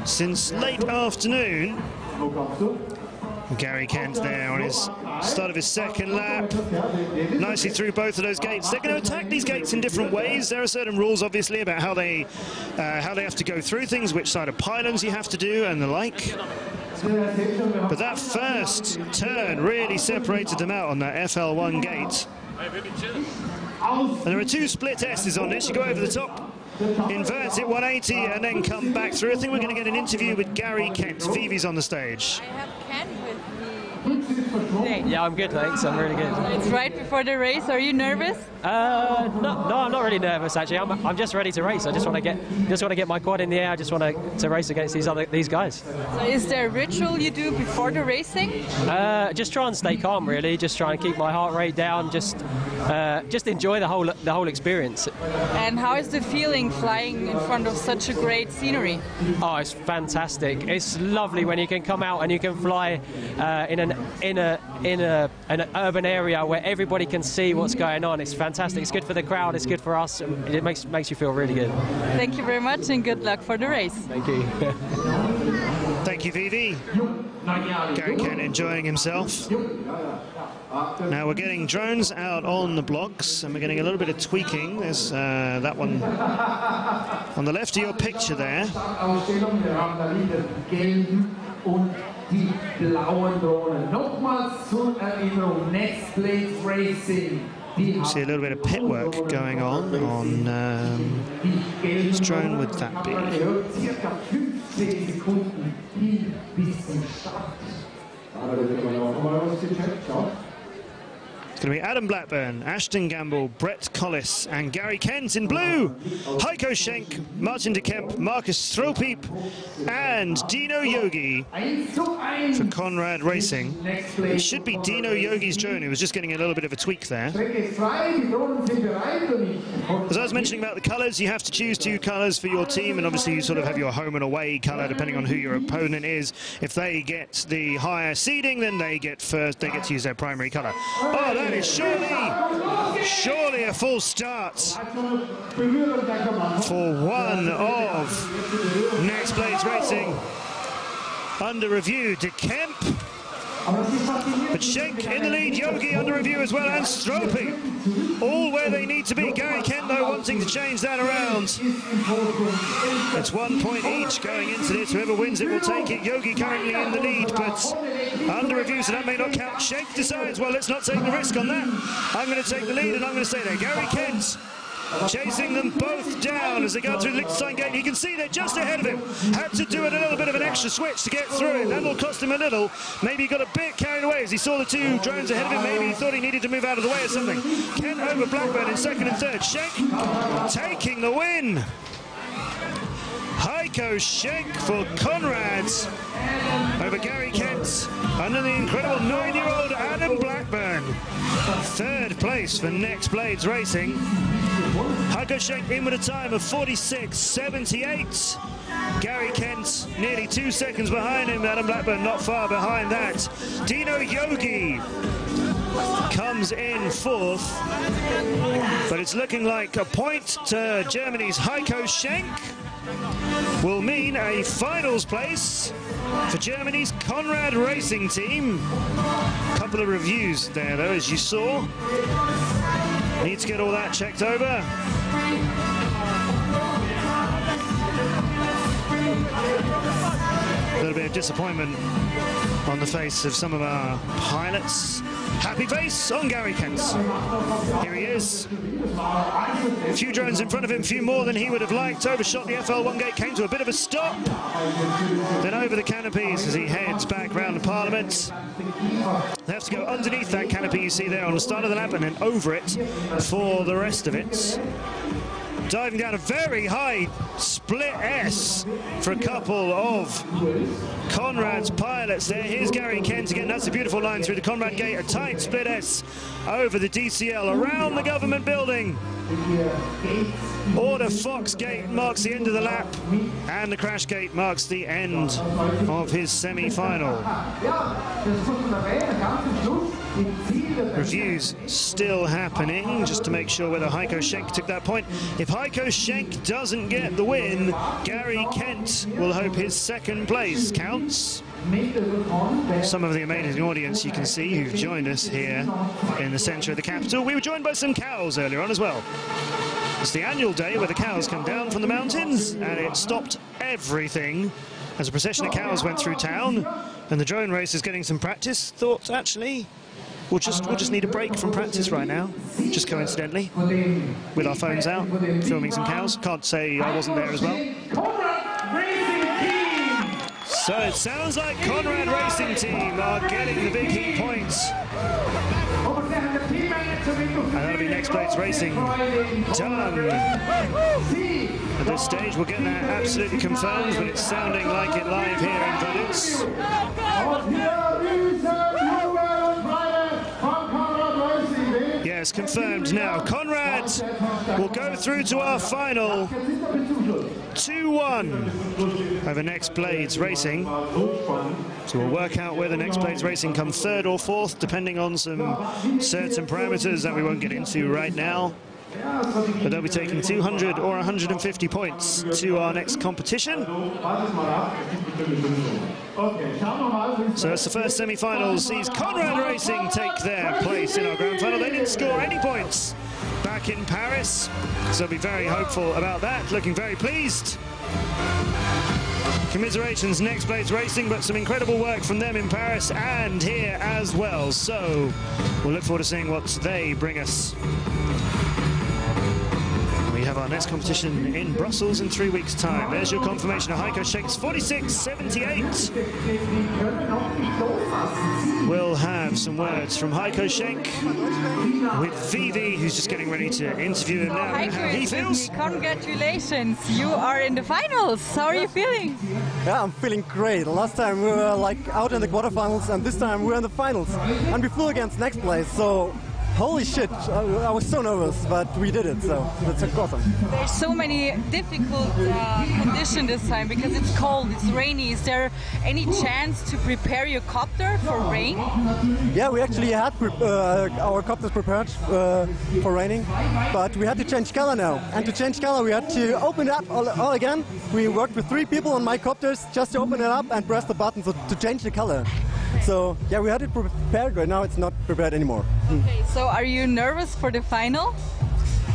since late afternoon. Gary Kent there on his start of his second lap, nicely through both of those gates. They're going to attack these gates in different ways. There are certain rules, obviously, about how they have to go through things, which side of pylons you have to do, and the like. But that first turn really separated them out on that FL1 gate. And there are two split S's on this. You go over the top, invert it 180, and then come back through. I think we're going to get an interview with Gary Kent. Vivi's on the stage. I have Ken with me. Yeah, I'm good, thanks. I'm really good. It's right before the race. Are you nervous? No, I'm not really nervous actually. I'm just ready to race. I just want to get my quad in the air. I just want to race against these guys. So is there a ritual you do before the racing? Just try and stay calm, really. Just try and keep my heart rate down. Just enjoy the whole experience. And how is the feeling flying in front of such a great scenery? Oh, it's fantastic. It's lovely when you can come out and you can fly in an urban area where everybody can see what's going on. It's fantastic. It's good for the crowd. It's good for us. It makes you feel really good. Thank you very much and good luck for the race. Thank you. Thank you, Vivi. Gary Kent enjoying himself. Now we're getting drones out on the blocks and we're getting a little bit of tweaking. There's that one on the left of your picture there. Die blauen Drohnen. Nochmals zur Erinnerung, Next Place Racing. See a little bit of pit work going on which drone would that be? Circa 15 Sekunden hin bis zum Start. Da wird man auch mal was gecheckt, ja. It's going to be Adam Blackburn, Ashton Gamble, Brett Collis and Gary Kent in blue. Heiko Schenk, Martin de Kemp, Marcus Stropeep and Dino Yogi for Conrad Racing. It should be Dino Yogi's drone. It was just getting a little bit of a tweak there. As I was mentioning about the colours, you have to choose two colours for your team, and obviously you sort of have your home and away colour depending on who your opponent is. If they get the higher seeding, then they get first. They get to use their primary colour. Oh, that is surely a full start for one of Next Place Racing. Under review, De Kemp, but Schenk in the lead, Yogi under review as well, and Strope, all where they need to be. Gary Kent, though, wanting to change that around. It's 1 point each going into this. Whoever wins it will take it. Yogi currently in the lead, but under review, so that may not count. Schenk decides, well, let's not take the risk on that. I'm going to take the lead, and I'm going to stay there. Gary Kent chasing them both down as they go through the Liechtenstein gate. You can see they're just ahead of him. Had to do a little bit of an extra switch to get through it. That'll cost him a little. Maybe he got a bit carried away as he saw the two drones ahead of him. Maybe he thought he needed to move out of the way or something. Kent over Blackburn in second and third. Schenk taking the win. Heiko Schenk for Conrad's over Gary Kent under the incredible 9-year-old Adam Blackburn. Third place for Next Blades Racing. Heiko Schenk in with a time of 46.78. Gary Kent nearly 2 seconds behind him. Adam Blackburn not far behind that. Dino Yogi comes in fourth, but it's looking like a point to Germany's Heiko Schenk will mean a finals place for Germany's Conrad Racing team. A couple of reviews there, though, as you saw. Need to get all that checked over. A little bit of disappointment on the face of some of our pilots. Happy face on Gary Kent. Here he is. A few drones in front of him, a few more than he would have liked. Overshot the FL1 gate, came to a bit of a stop. Then over the canopies as he heads back round the Parliament. They have to go underneath that canopy you see there on the start of the lap and then over it for the rest of it. Diving down a very high split S for a couple of Conrad's pilots there. Here's Gary Kent again. That's a beautiful line through the Conrad gate. A tight split S over the DCL around the government building. Order Fox gate marks the end of the lap, and the crash gate marks the end of his semi-final. Reviews still happening, just to make sure whether Heiko Schenk took that point. If Heiko Schenk doesn't get the win, Gary Kent will hope his second place counts. Some of the amazing audience you can see who've joined us here in the centre of the capital. We were joined by some cows earlier on as well. It's the annual day where the cows come down from the mountains, and it stopped everything as a procession of cows went through town, and the drone race is getting some practice. Thought, actually, we'll just need a break from practice right now, just coincidentally, with our phones out, filming some cows. Can't say I wasn't there as well. So it sounds like Conrad Racing Team are getting the big heat points. And that'll be Next Blades Racing done. At this stage, we'll get that absolutely confirmed, but it's sounding like it live here in Vaduz. Yes, confirmed now. Conrad will go through to our final 2-1 over Next Blades Racing. So we'll work out whether Next Blades Racing come third or fourth, depending on some certain parameters that we won't get into right now. But they'll be taking 200 or 150 points to our next competition. So that's the first semi-final. Sees Conrad Racing take their place in our grand final. They didn't score any points back in Paris, so they'll be very hopeful about that, looking very pleased. Commiserations, Next Blades Racing, but some incredible work from them in Paris and here as well. So we'll look forward to seeing what they bring us. We have our next competition in Brussels in 3 weeks' time. There's your confirmation of Heiko Schenk's 46.78. We'll have some words from Heiko Schenk with Vivi, who's just getting ready to interview him now. Heiko, how he feels. Congratulations, you are in the finals. How are you feeling? Yeah, I'm feeling great. Last time we were like out in the quarterfinals, and this time we're in the finals. And we flew against Next Place, so holy shit, I was so nervous, but we did it, so that's awesome. There's so many difficult conditions this time because it's cold, it's rainy. Is there any chance to prepare your copter for rain? Yeah, we actually had our copters prepared for raining, but we had to change color now. And to change color, we had to open it up all again. We worked with 3 people on my copters just to open it up and press the button to change the color. So yeah, we had it prepared. Right now it's not prepared anymore. Okay, so are you nervous for the final?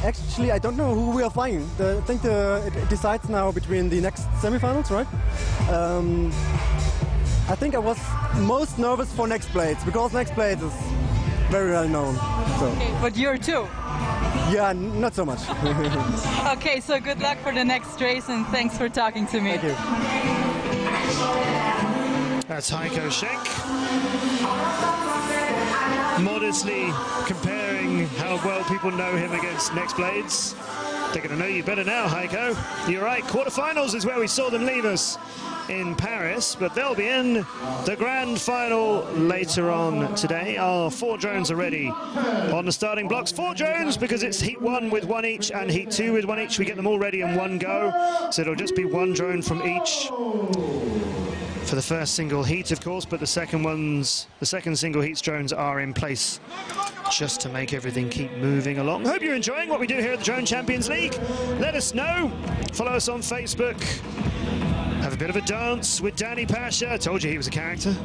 Actually, I don't know who we are flying. I think it decides now between the next semifinals, right? I think I was most nervous for Next Blades because Next Blades is very well known. So. Okay, but you're too. Yeah, not so much. Okay, so good luck for the next race and thanks for talking to me. Thank you. That's Heiko Schenk, modestly comparing how well people know him against Next Blades. They're going to know you better now, Heiko. You're right, quarterfinals is where we saw them leave us in Paris, but they'll be in the grand final later on today. Our 4 drones are ready on the starting blocks. 4 drones because it's heat 1 with 1 each and heat 2 with 1 each. We get them all ready in one go, so it'll just be 1 drone from each for the first single heat, of course, but the second single heat's drones are in place just to make everything keep moving along. Hope you're enjoying what we do here at the Drone Champions League. Let us know. Follow us on Facebook. Have a bit of a dance with Danny Pasha. I told you he was a character.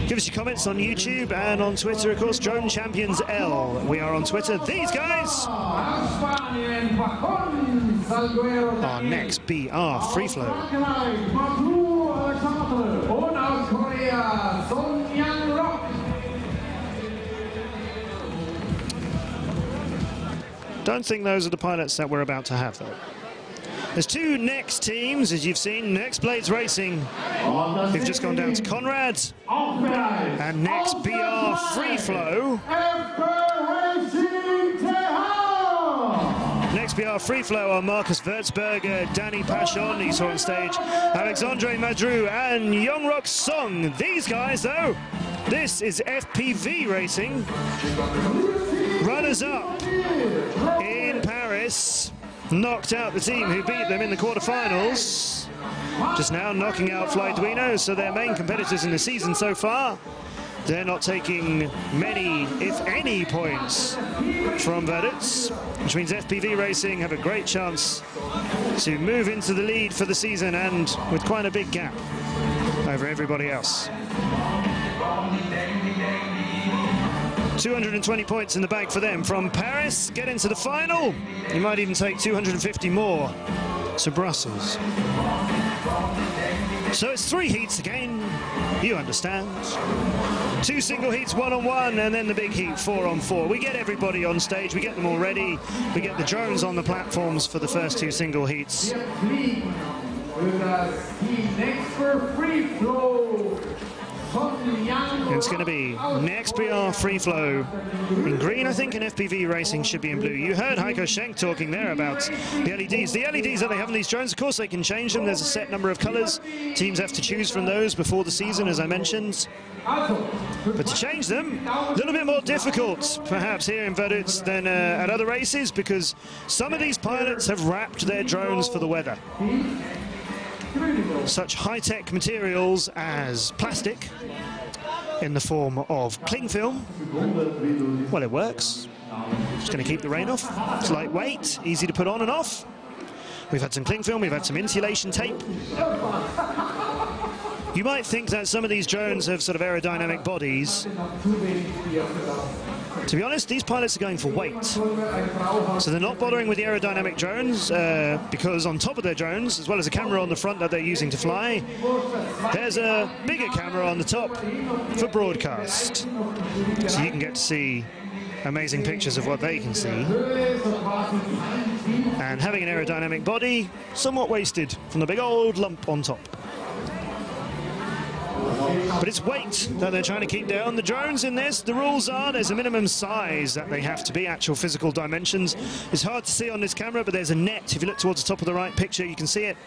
Give us your comments on YouTube and on Twitter, of course, Drone Champions L. We are on Twitter. These guys are next BR Free Flow. Don't think those are the pilots that we're about to have, though. There's 2 next teams, as you've seen. Next Blades Racing, who've just gone down to Conrad, and Next BR Free Flow. Next BR Free Flow are Marcus Würzberger, Danny Pachon, you saw on stage, Alexandre Madru, and Yongrok Song. These guys, though, this is FPV Racing. Runners-up in Paris. Knocked out the team who beat them in the quarterfinals. Just now knocking out Flyduino, so their main competitors in the season so far. They're not taking many, if any, points from Vaduz, which means FPV Racing have a great chance to move into the lead for the season, and with quite a big gap over everybody else. 220 points in the bag for them from Paris. Get into the final. You might even take 250 more to Brussels. So it's 3 heats again, you understand. 2 single heats, 1-on-1, and then the big heat, 4-on-4. We get everybody on stage, we get them all ready. We get the drones on the platforms for the first 2 single heats. It's going to be next BR Free Flow in green, I think, and FPV Racing should be in blue. You heard Heiko Schenk talking there about the LEDs. The LEDs that they have in these drones, of course, they can change them. There's a set number of colours. Teams have to choose from those before the season, as I mentioned. But to change them, a little bit more difficult, perhaps, here in Vaduz than at other races, because some of these pilots have wrapped their drones for the weather. Such high-tech materials as plastic in the form of cling film. Well, it works. It's going to keep the rain off. It's lightweight, easy to put on and off. We've had some cling film, we've had some insulation tape. You might think that some of these drones have sort of aerodynamic bodies. To be honest, these pilots are going for weight. So they're not bothering with the aerodynamic drones because on top of their drones, as well as a camera on the front that they're using to fly, there's a bigger camera on the top for broadcast. So you can get to see amazing pictures of what they can see. And having an aerodynamic body, somewhat wasted from the big old lump on top. But it's weight that they're trying to keep down. The drones in this, the rules are there's a minimum size that they have to be, actual physical dimensions. It's hard to see on this camera, but there's a net. If you look towards the top of the right picture, you can see it.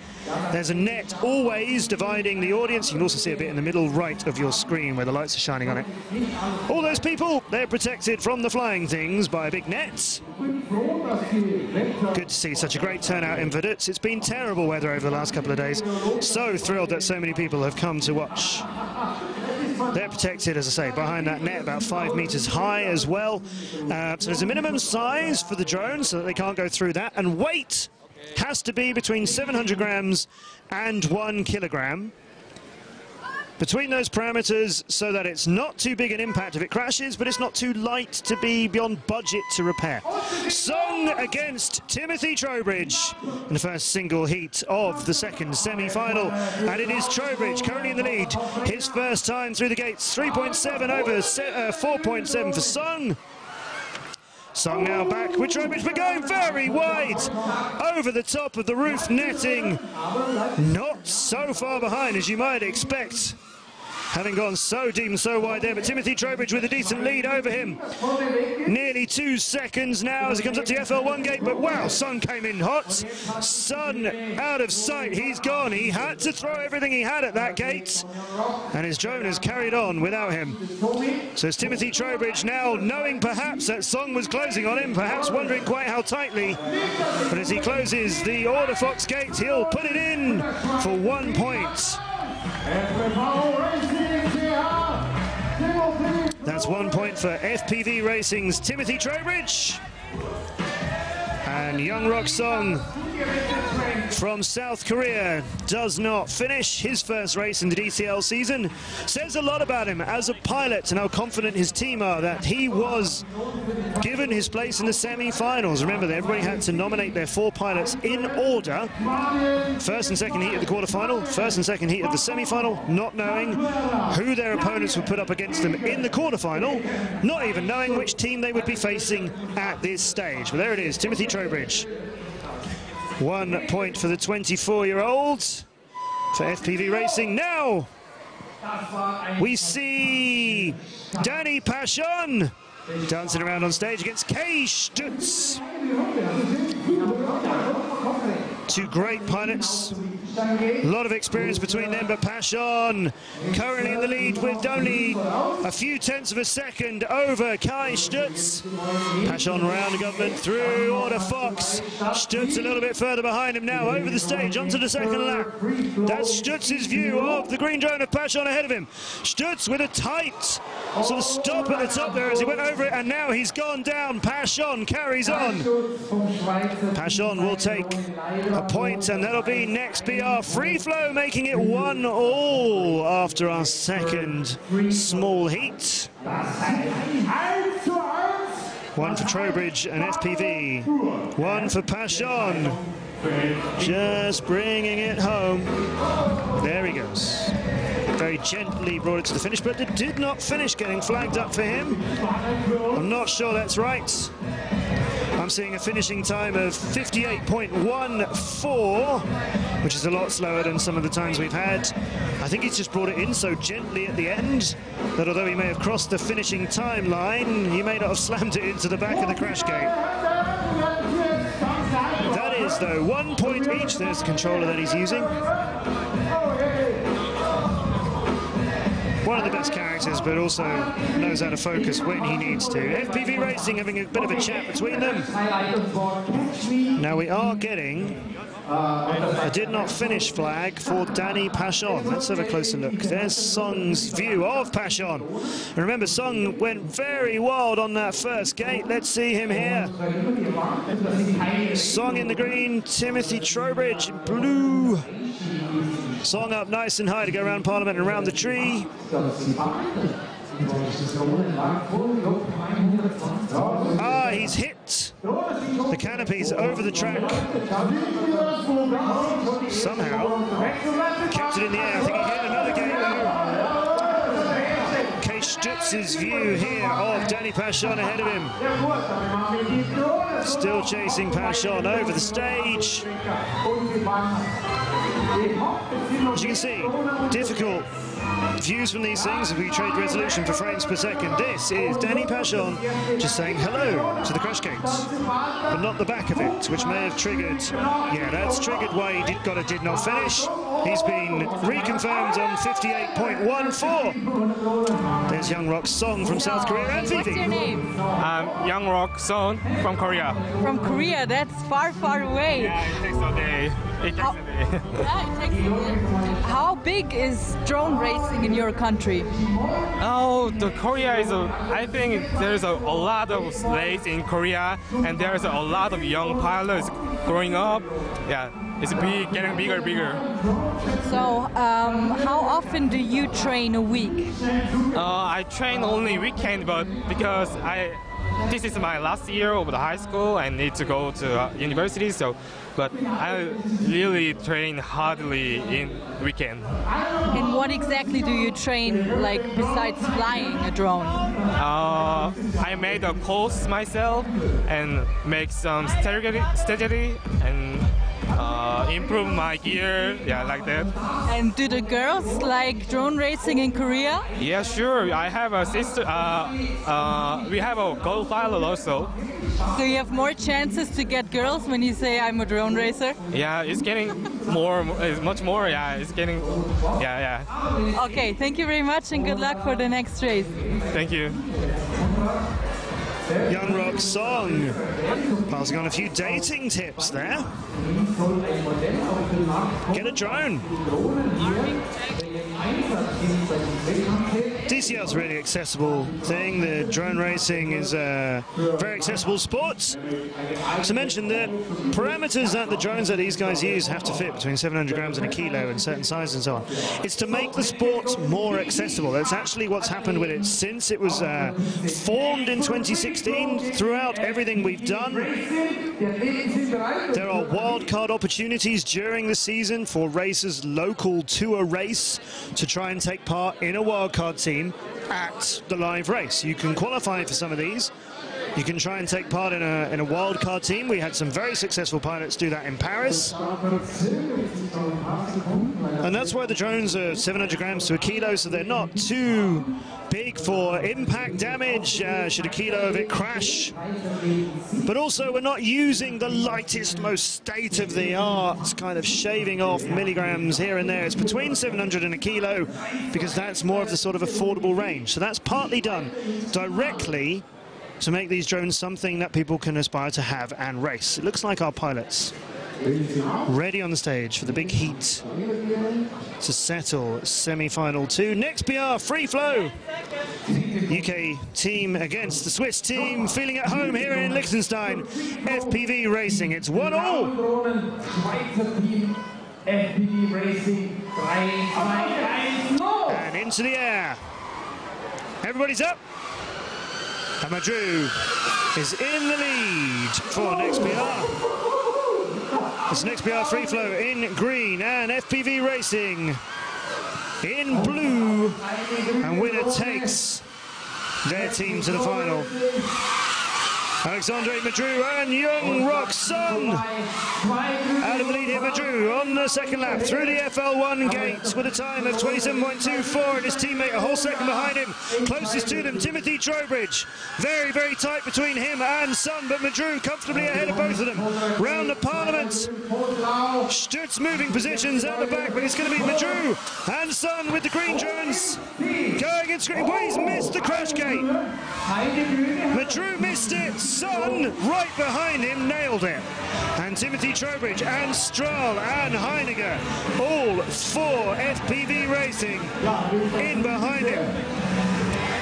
There's a net always dividing the audience. You can also see a bit in the middle right of your screen where the lights are shining on it. All those people, they're protected from the flying things by a big net. Good to see such a great turnout in Vaduz. It's been terrible weather over the last couple of days. So thrilled that so many people have come to watch. They're protected, as I say, behind that net, about 5 meters high as well. So there's a minimum size for the drone so that they can't go through that. And weight has to be between 700 grams and 1 kilogram. Between those parameters, so that it's not too big an impact if it crashes, but it's not too light to be beyond budget to repair. Song against Timothy Trowbridge in the first single heat of the second semi-final. And it is Trowbridge currently in the lead. His first time through the gates, 3.7 over 4.7 for Song. Song now back with Trowbridge, but going very wide over the top of the roof netting. Not so far behind as you might expect, having gone so deep and so wide there, but Timothy Trowbridge with a decent lead over him. Nearly 2 seconds now as he comes up to the FL1 gate, but wow, Sun came in hot. Sun out of sight, he's gone. He had to throw everything he had at that gate, and his drone has carried on without him. So it's Timothy Trowbridge now, knowing perhaps that Song was closing on him, perhaps wondering quite how tightly, but as he closes the Order Fox gate, he'll put it in for 1 point. That's 1 point for FPV Racing's Timothy Trowbridge. And Young Rock Song from South Korea does not finish his first race in the DCL season. Says a lot about him as a pilot and how confident his team are that he was given his place in the semi-finals. Remember that everybody had to nominate their 4 pilots in order. First and second heat of the quarterfinal, first and second heat of the semi-final, not knowing who their opponents would put up against them in the quarterfinal, not even knowing which team they would be facing at this stage. But there it is, Timothy Trowbridge. 1 point for the 24-year-old for FPV Racing. Now we see Danny Pashon dancing around on stage against Kay Stutz. 2 great pilots A lot of experience between them, but Paschon currently in the lead with only a few tenths of a second over Kai Stutz. Paschon round the government through Order Fox. Stutz a little bit further behind him now, over the stage, onto the second lap. That's Stutz's view of the green drone of Paschon ahead of him. Stutz with a tight sort of stop at the top there as he went over it, and now he's gone down. Paschon carries on. Paschon will take a point, and that'll be next PR Free Flow, making it 1-1 after our second small heat. One for Trowbridge and FPV, one for Paschon. Just bringing it home. There he goes. Very gently brought it to the finish, but it did not finish, getting flagged up for him. I'm not sure that's right. I'm seeing a finishing time of 58.14, which is a lot slower than some of the times we've had. I think he's just brought it in so gently at the end that although he may have crossed the finishing time line, he may not have slammed it into the back of the crash gate. That is, though, 1 point each. There's the controller that he's using. One of the best characters, but also knows how to focus when he needs to. FPV Racing having a bit of a chat between them. Now we are getting a did not finish flag for Danny Paschon. Let's have a closer look. There's Song's view of Paschon. And remember, Song went very wild on that first gate. Let's see him here. Song in the green, Timothy Trowbridge in blue. Song up nice and high to go around Parliament and around the tree. Ah, he's hit the canopies over the track. Somehow kept it in the air. I think he hit another gate. Kay Stutz's view here of Danny Paschon ahead of him. Still chasing Paschon over the stage. As you can see, difficult views from these things if we trade resolution for frames per second. This is Danny Paschon just saying hello to the crash gates, but not the back of it, which may have triggered. Yeah, that's triggered why he did not finish. He's been reconfirmed on 58.14. There's Young Rock Song from South Korea and Vivi. What's your name? Young Rock Song from Korea. From Korea, that's far, far away. Yeah, it takes a day. It takes a day. How big is drone racing in your country? Oh, the Korea is I think there's a lot of slates in Korea, and there's a lot of young pilots growing up. Yeah, it's getting bigger and bigger. So, how often do you train a week? I train only weekend, but because this is my last year of the high school, I need to go to university, so. But I really train hardly in weekend. And what exactly do you train, like, besides flying a drone? I made a course myself and make some strategy and improve my gear, yeah, like that. And do the girls like drone racing in Korea? Yeah, sure. I have a sister. We have a girl pilot also. So you have more chances to get girls when you say I'm a drone racer? Yeah, it's getting much more. Yeah, it's getting. Yeah. Okay, thank you very much and good luck for the next race. Thank you. Young Rock Song passing on a few dating tips there. Get a drone. DCL's a really accessible thing. The drone racing is a very accessible sport. To mention that parameters that the drones that these guys use have to fit between 700 grams and a kilo and certain sizes and so on. It's to make the sport more accessible. That's actually what's happened with it since it was formed in 2016. Throughout everything we've done, there are wildcard opportunities during the season for racers local to a race to try and take part in a wildcard team at the live race. You can qualify for some of these. You can try and take part in a wildcard team. We had some very successful pilots do that in Paris. And that's why the drones are 700 grams to a kilo, so they're not too big for impact damage, should a kilo of it crash. But also we're not using the lightest, most state-of-the-art kind of shaving off milligrams here and there. It's between 700 and a kilo, because that's more of the sort of affordable range. So that's partly done directly to make these drones something that people can aspire to have and race. It looks like our pilots ready on the stage for the big heat to settle semi-final 2. Next PR, free flow. UK team against the Swiss team, feeling at home here in Liechtenstein. FPV Racing, it's 1-1. And into the air. Everybody's up. And Vaduz is in the lead for next PR. It's next PR free flow in green and FPV Racing in blue. And winner takes their team to the final. Alexandre Vaduz and Young Rock Sun out of the lead here. Vaduz on the second lap through the FL1 gate with a time of 27.24, and his teammate a whole second behind him. Closest to them, Timothy Trowbridge. Very, very tight between him and Sun, but Vaduz comfortably ahead of both of them. Round the Parliament. Stutz moving positions out the back, but it's going to be Vaduz and Sun with the green drones going in screen. Well, he's missed the crash gate. Vaduz missed it. Sun right behind him nailed it. And Timothy Trowbridge and Strahl and Heiniger, all for FPV Racing in behind him.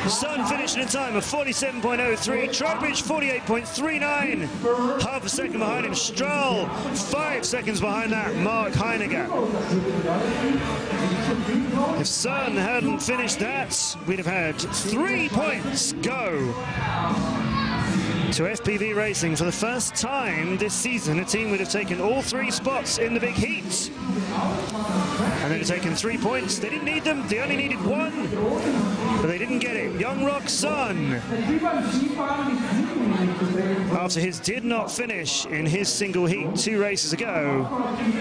Sun finished in a time of 47.03, Trowbridge 48.39, half a second behind him. Strahl 5 seconds behind that, Mark Heiniger. If Sun hadn't finished that, we'd have had 3 points go to FPV Racing. For the first time this season, a team would have taken all 3 spots in the big heat. And they'd have taken 3 points. They didn't need them, they only needed 1, but they didn't get it. Young Rock Sun, after his did not finish in his single heat 2 races ago,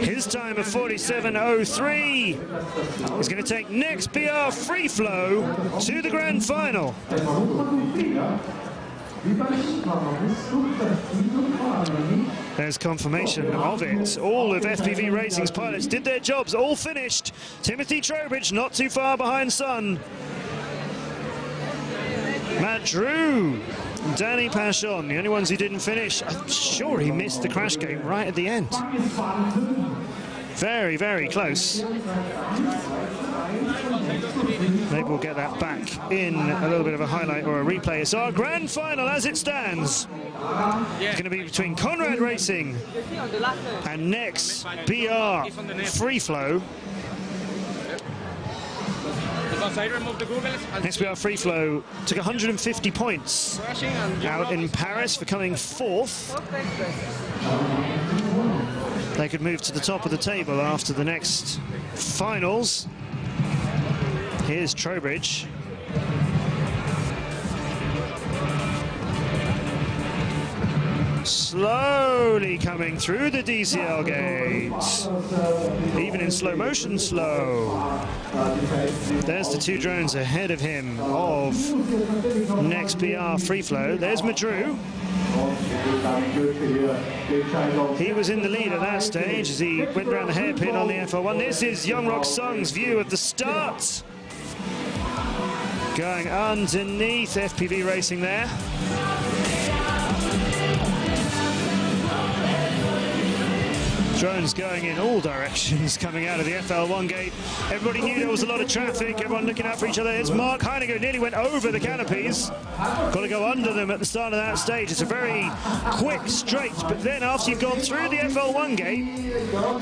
his time of 47.03 is going to take next PR free flow to the grand final. There's confirmation of it. All of FPV Racing's pilots did their jobs, all finished. Timothy Trowbridge not too far behind Sun. Vaduz, Danny Pachon, the only ones who didn't finish. I'm sure he missed the crash gate right at the end. Very, very close. Maybe we'll get that back in a little bit of a highlight or a replay. It's our grand final as it stands. It's going to be between Conrad Racing and Next BR Free Flow. Next BR Free Flow took 150 points out in Paris for coming 4th. They could move to the top of the table after the next finals. Here's Trowbridge. Slowly coming through the DCL gate. Even in slow motion, slow. There's the 2 drones ahead of him of Next PR Free Flow. There's Vaduz. He was in the lead at that stage as he went around the hairpin on the FL1. This is Young Rock Sun's view of the start. Going underneath FPV Racing there. Drones going in all directions coming out of the FL1 gate. Everybody knew there was a lot of traffic, everyone looking out for each other. It's Mark Heiniger, nearly went over the canopies. Got to go under them at the start of that stage. It's a very quick straight, but then after you've gone through the FL1 gate,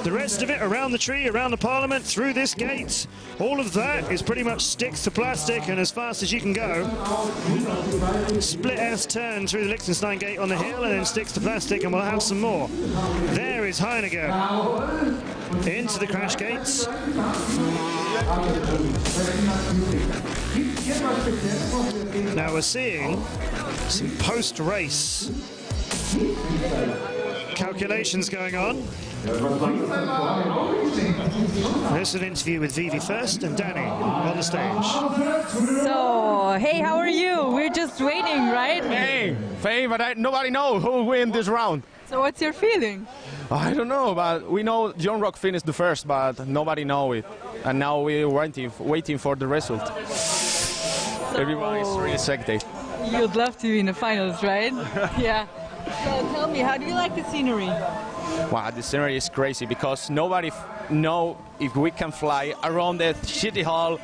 the rest of it around the tree, around the Parliament, through this gate, all of that is pretty much sticks to plastic and as fast as you can go. Split S turn through the Liechtenstein gate on the hill and then sticks to plastic, and we'll have some more. There is Heiniger into the crash gates. Now we're seeing some post-race calculations going on. There's an interview with Vivi first and Danny on the stage. So, hey, how are you? We're just waiting, right? Hey, but nobody knows who will win this round. So what's your feeling? I don't know, but we know John Rock finished the first, but nobody knows it. And now we're waiting for the result. Everyone is really excited. You'd love to be in the finals, right? Yeah. So tell me, how do you like the scenery? Wow, the scenery is crazy because nobody knows if we can fly around the city hall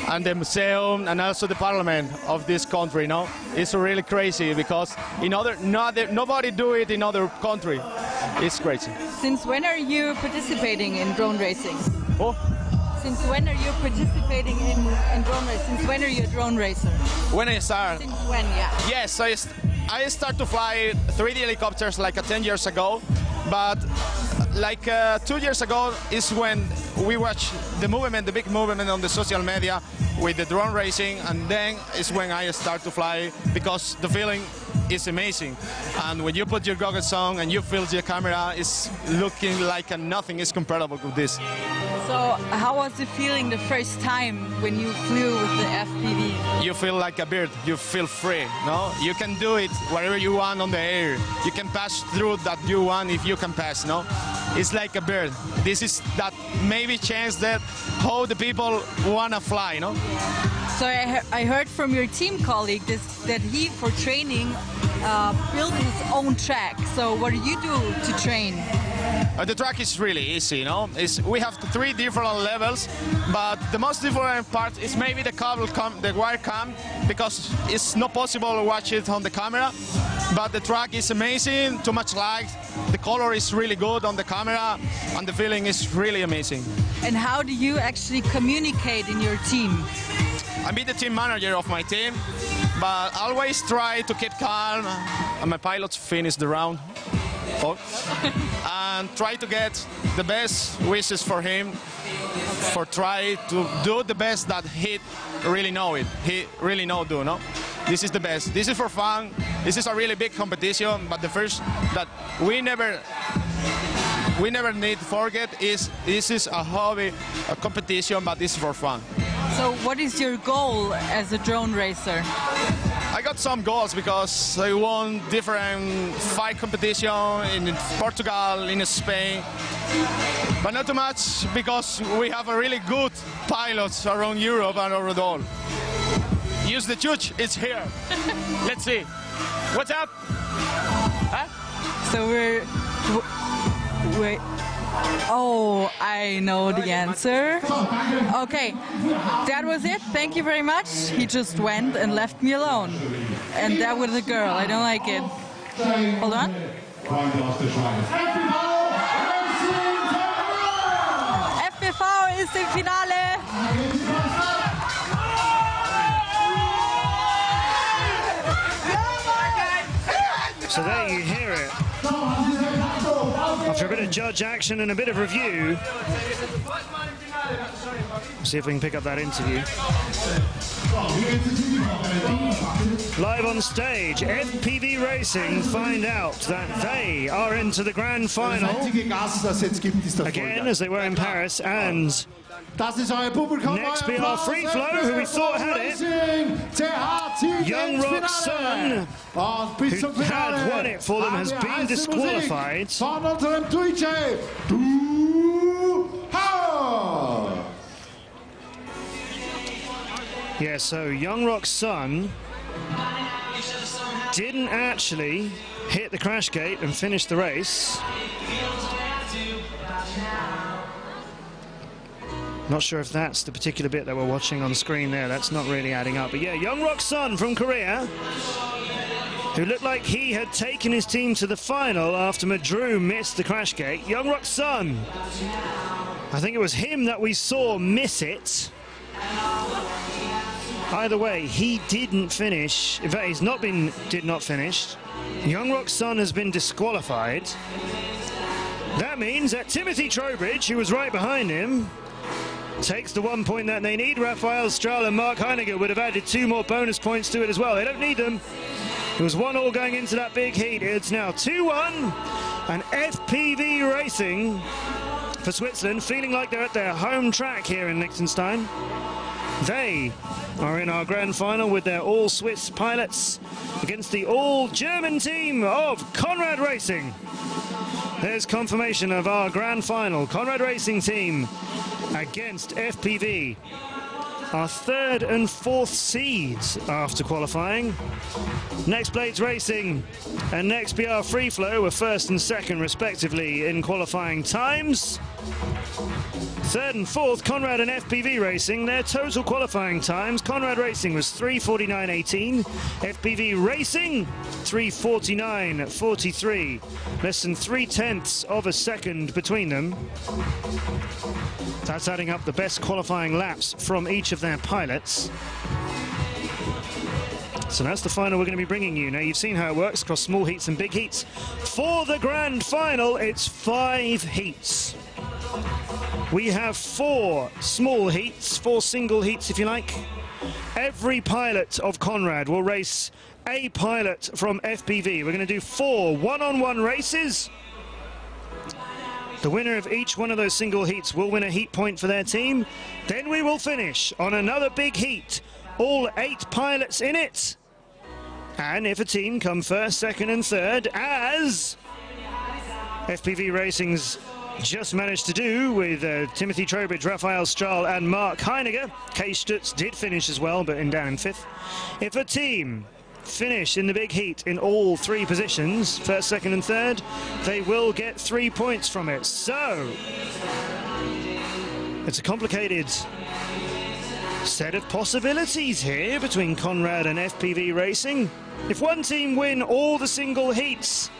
and the museum and also the parliament of this country. No, it's really crazy because nobody do it in other country. It's crazy. Since when are you participating in drone racing? Oh. Since when are you participating in drone racing? Since when are you a drone racer? When I start. Since when? Yeah. Yes, I started to fly 3D helicopters like 10 years ago, but like 2 years ago is when we watched the movement, the big movement on the social media with the drone racing, and then is when I start to fly because the feeling is amazing. And when you put your goggles on and you feel the camera, it's looking like nothing is comparable with this. So how was the feeling the first time when you flew with the FPV? You feel like a bird, you feel free, no? You can do it wherever you want on the air. You can pass through that you want if you can pass, no? It's like a bird. This is that maybe chance that how the people wanna fly, no? So I heard from your team colleague that he, for training, built his own track. So what do you do to train? The track is really easy, you know. We have 3 different levels, but the most different part is maybe the wire cam, because it's not possible to watch it on the camera. But the track is amazing, too much light. The color is really good on the camera, and the feeling is really amazing. And how do you actually communicate in your team? I'm the team manager of my team, but always try to keep calm, and my pilots finish the round. And try to get the best wishes for him, for try to do the best that he really know it. He really know do, no? This is the best. This is for fun. This is a really big competition, but the first that we never need to forget is this is a hobby, a competition, but this is for fun. So what is your goal as a drone racer? I got some goals because I won different fight competition in Portugal, in Spain, but not too much because we have a really good pilots around Europe and around all. Use the judge, it's here. Let's see. What's up? Huh? So wait. Oh, I know the answer. Okay, that was it. Thank you very much. He just went and left me alone. And that was a girl. I don't like it. Hold on. FPV ist im Finale. So there you hear it. After a bit of judge action and a bit of review, see if we can pick up that interview. Live on stage, FPV Racing find out that they are into the grand final again, as they were in Paris, and next be our free flow, who we thought had it. Young Rock's son, who had won it for them, has been disqualified. Yeah, so Young Rock's son didn't actually hit the crash gate and finish the race. Not sure if that's the particular bit that we're watching on screen there. That's not really adding up. But yeah, Young Rock's son from Korea, who looked like he had taken his team to the final after Madru missed the crash gate. Young Rock's son, I think it was him that we saw miss it. Either way, he didn't finish. In fact, did not finish. Young Rock's son has been disqualified. That means that Timothy Trowbridge, who was right behind him, takes the 1 point that they need. Raphael Strahl and Mark Heiniger would have added 2 more bonus points to it as well. They don't need them. It was 1-1 going into that big heat. It's now 2-1, and FPV Racing for Switzerland, feeling like they're at their home track here in Liechtenstein. They are in our grand final with their all-Swiss pilots against the all-German team of Conrad Racing. There's confirmation of our grand final. Conrad Racing team against FPV. Our 3rd and 4th seeds after qualifying. Next Blades Racing and Next BR Free Flow were 1st and 2nd respectively in qualifying times. 3rd and 4th, Conrad and FPV Racing, their total qualifying times. Conrad Racing was 3:49.18, FPV Racing 3:49.43. Less than 0.3 of a second between them. That's adding up the best qualifying laps from each of their pilots. So that's the final we're going to be bringing you. Now, you've seen how it works across small heats and big heats. For the grand final, it's 5 heats. We have 4 small heats, 4 single heats if you like. Every pilot of Conrad will race a pilot from FPV. We're going to do 4 one-on-one races. The winner of each one of those single heats will win a heat point for their team. Then we will finish on another big heat, all 8 pilots in it. And if a team come 1st, 2nd and 3rd, as FPV Racing's just managed to do with Timothy Trowbridge, Raphael Strahl and Mark Heiniger. Kay Stutz did finish as well, but down in 5th. If a team finish in the big heat in all 3 positions, 1st, 2nd and 3rd, they will get 3 points from it. So it's a complicated set of possibilities here between Conrad and FPV Racing. If one team win all the single heats,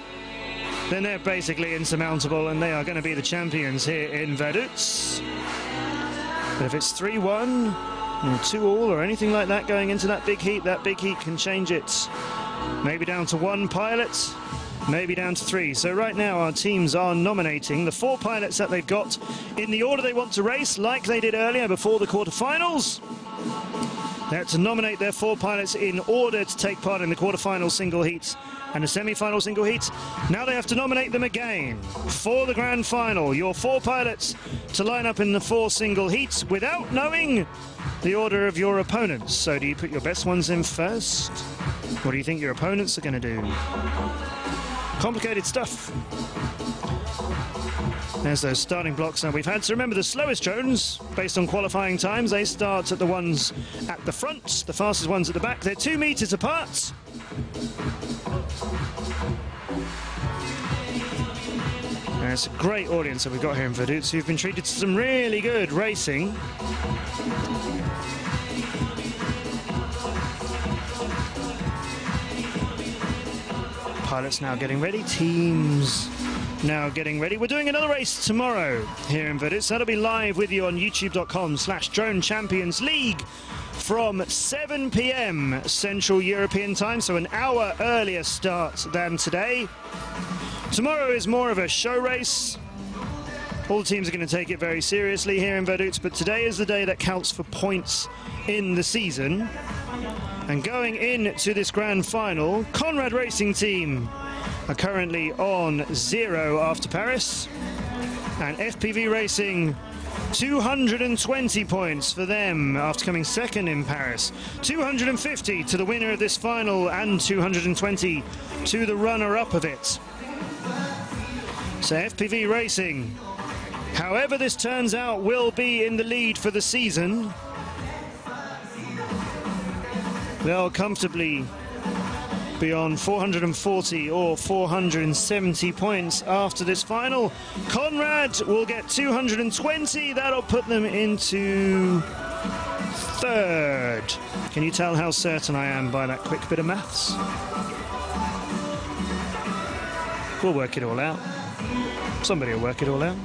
then they're basically insurmountable and they are going to be the champions here in Vaduz. But if it's 3-1 or 2-all or anything like that going into that big heat can change it. Maybe down to 1 pilot, maybe down to 3. So right now our teams are nominating the 4 pilots that they've got in the order they want to race, like they did earlier before the quarterfinals. They have to nominate their 4 pilots in order to take part in the quarterfinal single heat and the semi-final single heat. Now they have to nominate them again for the grand final. Your 4 pilots to line up in the 4 single heats without knowing the order of your opponents. So do you put your best ones in first? What do you think your opponents are going to do? Complicated stuff. There's those starting blocks now we've had. So remember, the slowest drones, based on qualifying times, they start at the ones at the front, the fastest ones at the back. They're 2 meters apart. And it's a great audience that we've got here in Vaduz, who've been treated to some really good racing. Pilots now getting ready, teams now getting ready. We're doing another race tomorrow here in Vaduz. That'll be live with you on youtube.com/Drone Champions League from 7 p.m. Central European time, so an hour earlier start than today. Tomorrow is more of a show race. All the teams are going to take it very seriously here in Vaduz, but today is the day that counts for points in the season. And going into this grand final, Conrad Racing Team are currently on 0 after Paris, and FPV Racing 220 points for them after coming 2nd in Paris, 250 to the winner of this final and 220 to the runner-up of it. So FPV Racing, however this turns out, will be in the lead for the season. They'll comfortably be on 440 or 470 points after this final. Conrad will get 220. That'll put them into 3rd. Can you tell how certain I am by that quick bit of maths? We'll work it all out. Somebody will work it all out.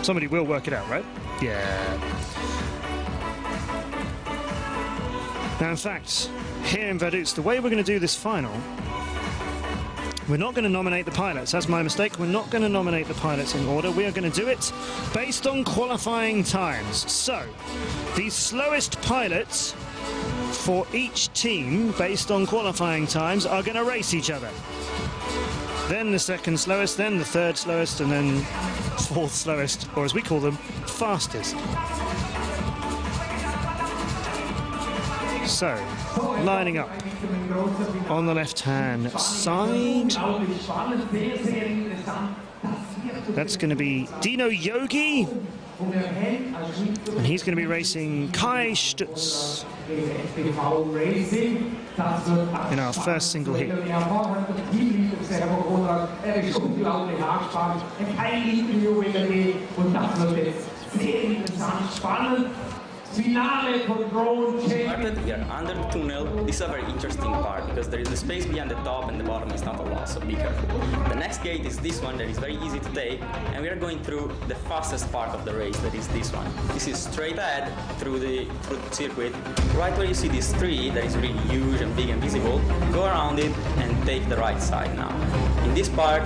Somebody will work it out, right? Yeah. Now, in fact, here in Vaduz, the way we're going to do this final we're not going to nominate the pilots. That's my mistake. We're not going to nominate the pilots in order. We are going to do it based on qualifying times. So, the slowest pilots for each team, based on qualifying times, are going to race each other. Then the second slowest, then the third slowest, and then fourth slowest, or as we call them, fastest. So, lining up on the left-hand side. That's going to be Dino Yogi, and he's going to be racing Kai Stutz in our first single heat. Started here under the tunnel. This is a very interesting part because there is a space behind the top and the bottom is not a lot, so be careful. The next gate is this one that is very easy to take, and we are going through the fastest part of the race, that is this one. This is straight ahead through the circuit. Right where you see this tree that is really huge and big and visible, go around it and take the right side now. In this part,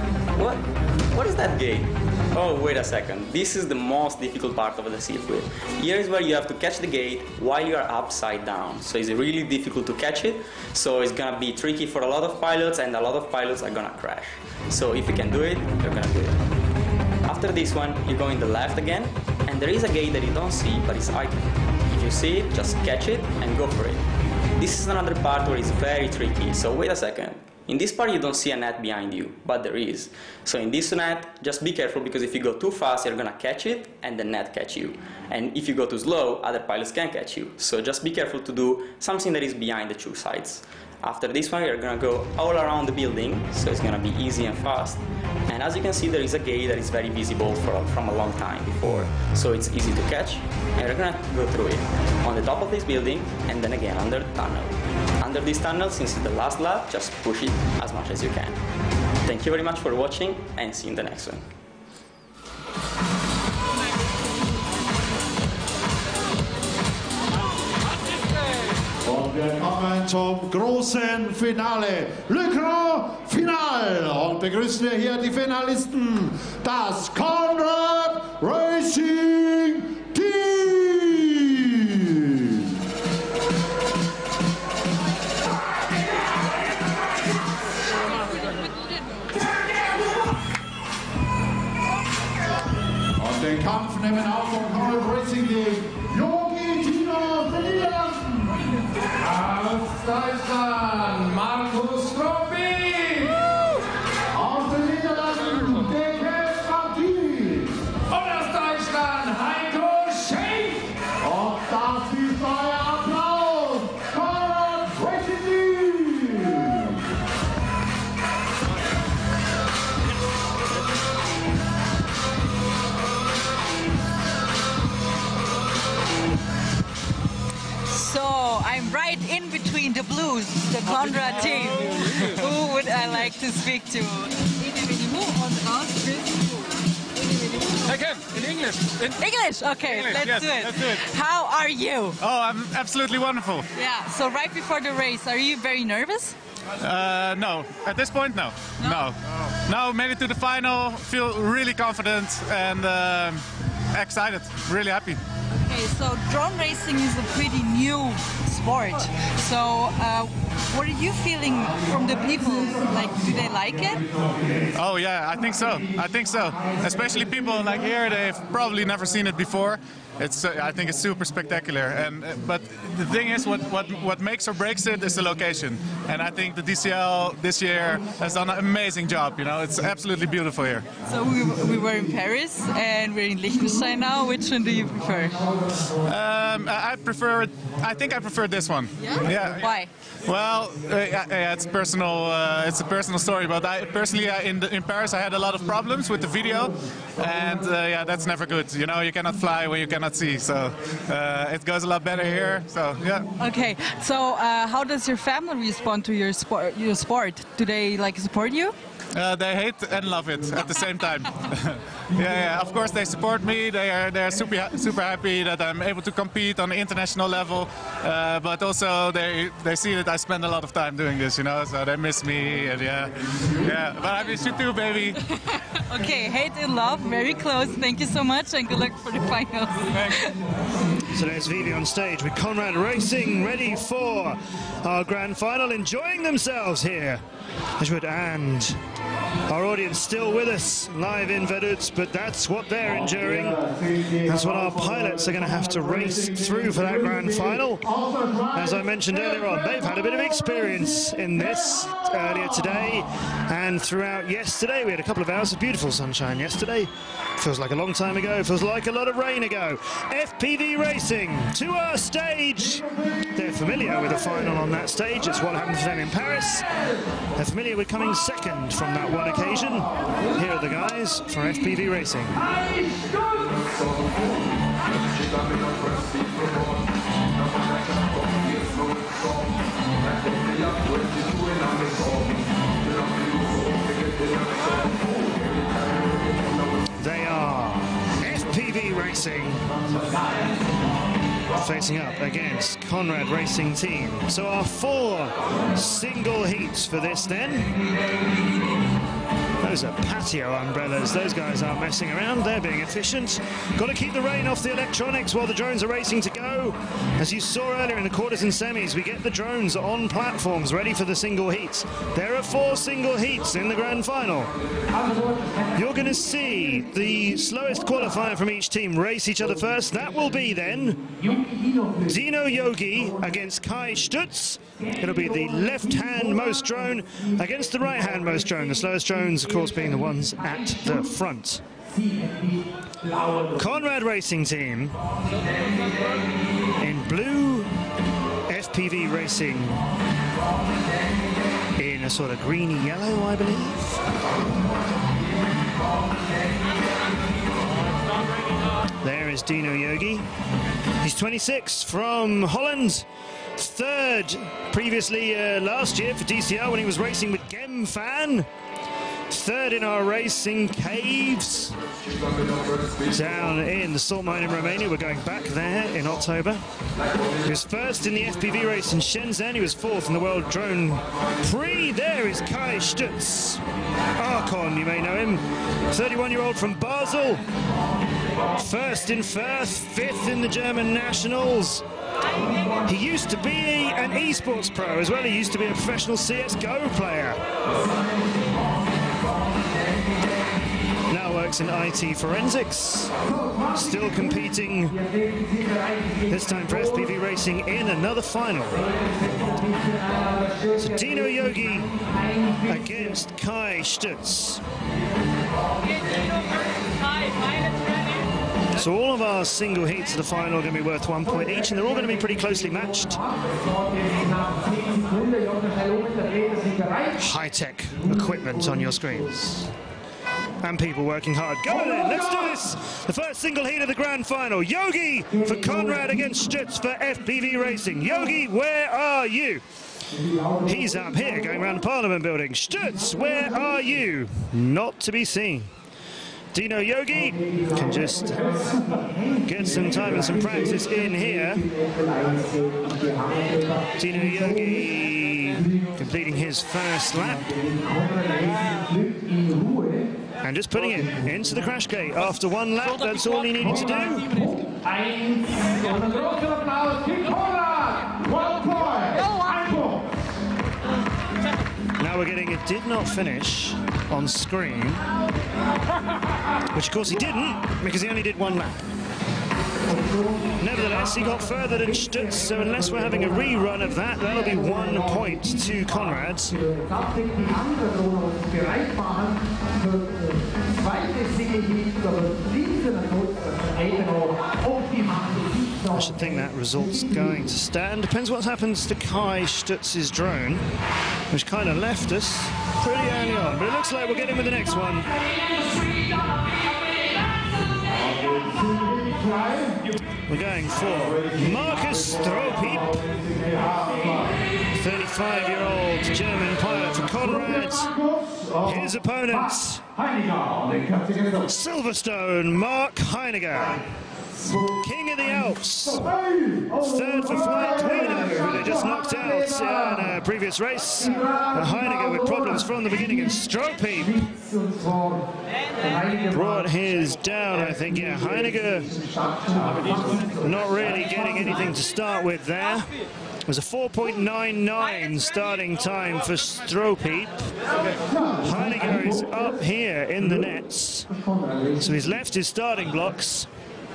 what is that gate? Oh, wait a second. This is the most difficult part of the circuit. Here is where you have to catch the gate while you are upside down. So it's really difficult to catch it. So it's gonna be tricky for a lot of pilots, and a lot of pilots are gonna crash. So if you can do it, you're gonna do it. After this one, you go in the left again, and there is a gate that you don't see, but it's icon. If you see it, just catch it and go for it. This is another part where it's very tricky. So wait a second. In this part you don't see a net behind you, but there is. So in this net, just be careful, because if you go too fast, you're gonna catch it and the net catch you. And if you go too slow, other pilots can catch you. So just be careful to do something that is behind the two sides. After this one, you're gonna go all around the building, so it's gonna be easy and fast. And as you can see, there is a gate that is very visible from a long time before. So it's easy to catch, and you're gonna go through it. On the top of this building, and then again under the tunnel. Under this tunnel, since it's the last lap, just push it as much as you can. Thank you very much for watching, and see you in the next one. Und wir kommen zum großen Finale, Le Grand Finale. Und begrüßen wir hier die Finalisten, das Conrad Racing Team. Und den Kampf nehmen auch vom Conrad Racing Team Yogi Tino von den Niederlanden. Aus Deutschland, Markus Stroppi. Aus den Niederlanden, DK Martin. Und aus Deutschland, Heiko Schenk. Und das ist euer Applaus. Conrad Racing Team. So I'm right in between the Blues, the Conrad team. Who would I like to speak to? Again, in English. English? Okay, English, let's yes, do it. let's do it. How are you? Oh, I'm absolutely wonderful. Yeah, so right before the race, are you very nervous? No, at this point, no. No. No, made it to the final, feel really confident and excited, really happy. Okay, so drone racing is a pretty new sport. So what are you feeling from the people? Like, do they like it? Oh yeah, I think so. I think so. Especially people like here, they've probably never seen it before. It's I think it's super spectacular. And but the thing is, what makes or breaks it is the location. And I think the DCL this year has done an amazing job. You know, it's absolutely beautiful here. So we were in Paris and we're in Liechtenstein now. Which one do you prefer? I think I prefer this one. Yeah? Why? Well, yeah, it's personal. It's a personal story. But I personally, in Paris, I had a lot of problems with the video, and yeah, that's never good. You know, you cannot fly when you cannot see. So it goes a lot better here. So yeah. Okay. So how does your family respond to your sport? Do they like support you? They hate and love it at the same time. Yeah, of course they support me. They're super happy that I'm able to compete on the international level. But also they see that I spend a lot of time doing this, you know. So they miss me, and yeah. But I miss you too, baby. Okay, hate and love, very close. Thank you so much, and good luck for the finals. So there's Vivi on stage with Conrad Racing, ready for our grand final, enjoying themselves here. And our audience still with us live in Vaduz, but that's what they're enduring. That's what our pilots are going to have to race through for that grand final. As I mentioned earlier on, they've had a bit of experience in this earlier today and throughout yesterday. We had a couple of hours of beautiful sunshine yesterday. Feels like a long time ago, feels like a lot of rain ago. FPV Racing to our stage. They're familiar with the final on that stage. It's what happened to them in Paris. They're familiar with coming second from that one occasion. Here are the guys for FPV Racing. They are FPV Racing facing up against Conrad Racing Team. So our 4 single heats for this then. Those are patio umbrellas. Those guys aren't messing around. They're being efficient. Got to keep the rain off the electronics while the drones are racing to go. As you saw earlier in the quarters and semis, we get the drones on platforms ready for the single heats. There are 4 single heats in the grand final. You're going to see the slowest qualifier from each team race each other first. That will be then Dino Yogi against Kai Stutz. It'll be the left-hand most drone against the right-hand most drone. The slowest drones, of course, being the ones at the front. Conrad Racing Team in blue, FPV Racing in a sort of greeny yellow, I believe. There is Dino Yogi. He's 26 from Holland. 3rd previously last year for DCL when he was racing with Gemfan. 3rd in our racing caves down in the salt mine in Romania. We're going back there in October. He was 1st in the FPV race in Shenzhen. He was 4th in the World Drone Prix. There is Kai Stutz. Archon, you may know him. 31-year-old from Basel. 1st in Firth, 5th in the German Nationals. He used to be an esports pro as well. He used to be a professional CSGO player. Now works in IT forensics. Still competing, this time for FPV Racing, in another final. So Dino Yogi against Kai Stutz. So all of our single heats of the final are going to be worth 1 point each, and they're all going to be pretty closely matched. High-tech equipment on your screens. And people working hard. Go then, let's do this! The first single heat of the grand final. Yogi for Conrad against Stutz for FPV Racing. Yogi, where are you? He's up here going around the Parliament building. Stutz, where are you? Not to be seen. Dino Yogi can just get some time and some practice in here. Dino Yogi completing his first lap. And just putting it into the crash gate after 1 lap. That's all he needed to do. Now we're getting a did not finish on screen, which of course he didn't because he only did 1 lap. Nevertheless, he got further than Stutz, so unless we're having a rerun of that, that'll be 1 point to Conrad. I should think that result's going to stand. Depends what happens to Kai Stutz's drone, which kind of left us pretty early on, but it looks like we'll get in with the next one. We're going for Markus Strohpiep, 35-year-old German pilot for Conrad. His opponent, Silverstone Mark Heiniger, King of the Alps, third for Flyduino, who they just knocked out in a previous race. Heiniger with problems from the beginning, and Strohpiep brought his down, I think. Yeah, Heiniger not really getting anything to start with there. It was a 4.99 starting time for Strohpiep. Heiniger is up here in the nets, so he's left his starting blocks,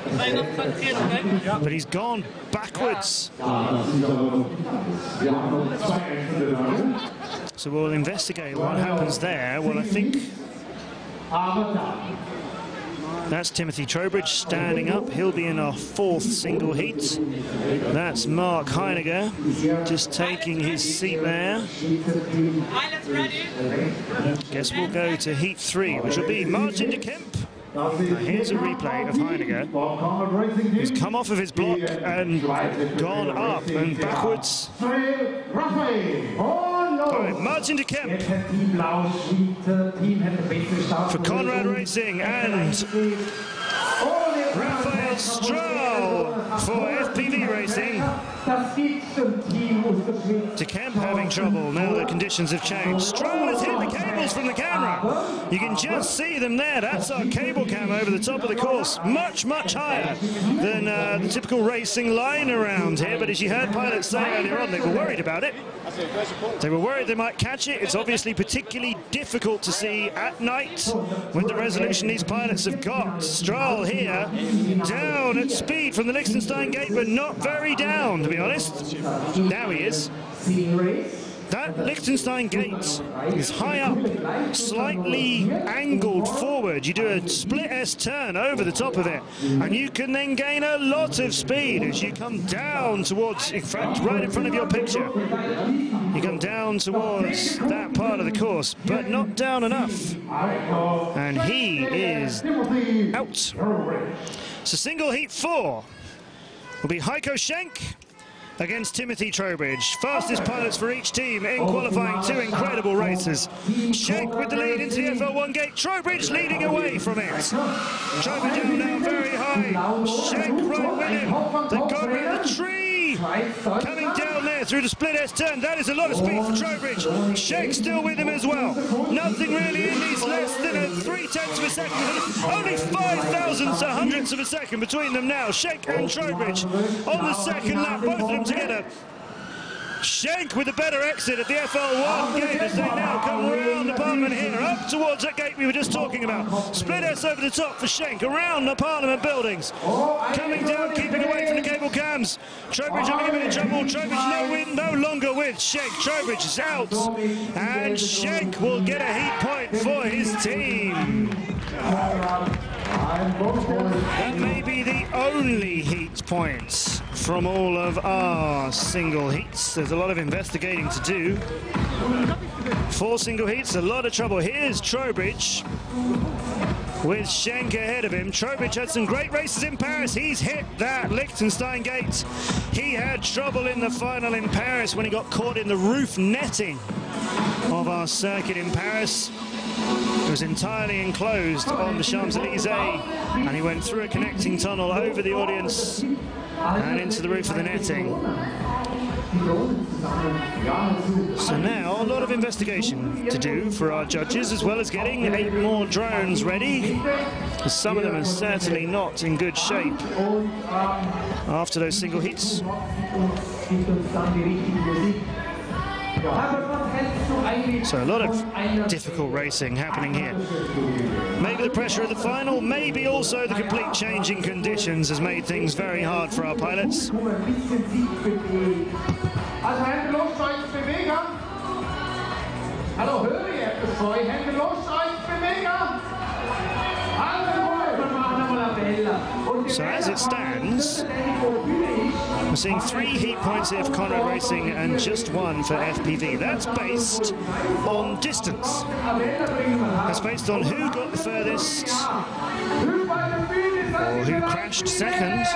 but he's gone backwards. So we'll investigate what happens there. Well, I think that's Timothy Trowbridge standing up. He'll be in our fourth single heat. That's Mark Heiniger just taking his seat there. Guess we'll go to heat 3, which will be Martin de Kemp. Now here's a replay of Heiniger. He's come off of his block and gone up and backwards. All right, Martin de Kemp for Conrad Racing and Raphael Stroll for FPV Racing. De Kemp having trouble now the conditions have changed. Stroll has hit the cables from the camera. You can just see them there. That's our cable cam over the top of the course. Much, much higher than the typical racing line around here. But as you heard pilots say earlier on, they were worried about it. They were worried they might catch it. It's obviously particularly difficult to see at night with the resolution these pilots have got. Stroll here, down at speed from the Liechtenstein gate, but not very down, to be honest. Now he is. That Liechtenstein gate is high up, slightly angled forward. You do a split S turn over the top of it, and you can then gain a lot of speed as you come down towards, in fact, right in front of your picture. You come down towards that part of the course, but not down enough. And he is out. So single heat 4 will be Heiko Schenk against Timothy Trowbridge. Fastest pilots for each team in qualifying, 2 incredible races. Schenk with the lead into the FL1 gate. Trowbridge leading away from it. Trowbridge down now very high. Schenk right with him. They got rid of the tree. Coming down there through the split S turn. That is a lot of speed for Trowbridge. Schenk still with him as well. Nothing really in these less than a 0.3 of a second. Only 5,000 hundredths of a second between them now. Schenk and Trowbridge on the second lap, both of them together. Schenk with a better exit at the FL1 gate as they now come around the Parliament here, up towards that gate we were just talking about. Split S over the top for Schenk, around the Parliament buildings. Coming down, keeping away from the cable cams. Trowbridge having a bit of trouble. Trowbridge no longer with Schenk. Trowbridge is out, and Schenk will get a heat point for his team. That may be the only heat points from all of our single heats. There's a lot of investigating to do. 4 single heats, a lot of trouble. Here's Trowbridge with Schenk ahead of him. Trowbridge had some great races in Paris. He's hit that Liechtenstein gate. He had trouble in the final in Paris when he got caught in the roof netting of our circuit in Paris. It was entirely enclosed on the Champs-Élysées, and he went through a connecting tunnel over the audience and into the roof of the netting. So now a lot of investigation to do for our judges, as well as getting 8 more drones ready. Some of them are certainly not in good shape after those single heats. So a lot of difficult racing happening here. Maybe the pressure of the final, maybe also the complete change in conditions has made things very hard for our pilots. So as it stands, we're seeing 3 heat points here for Conrad Racing and just 1 for FPV. That's based on distance. That's based on who got the furthest, or who crashed second.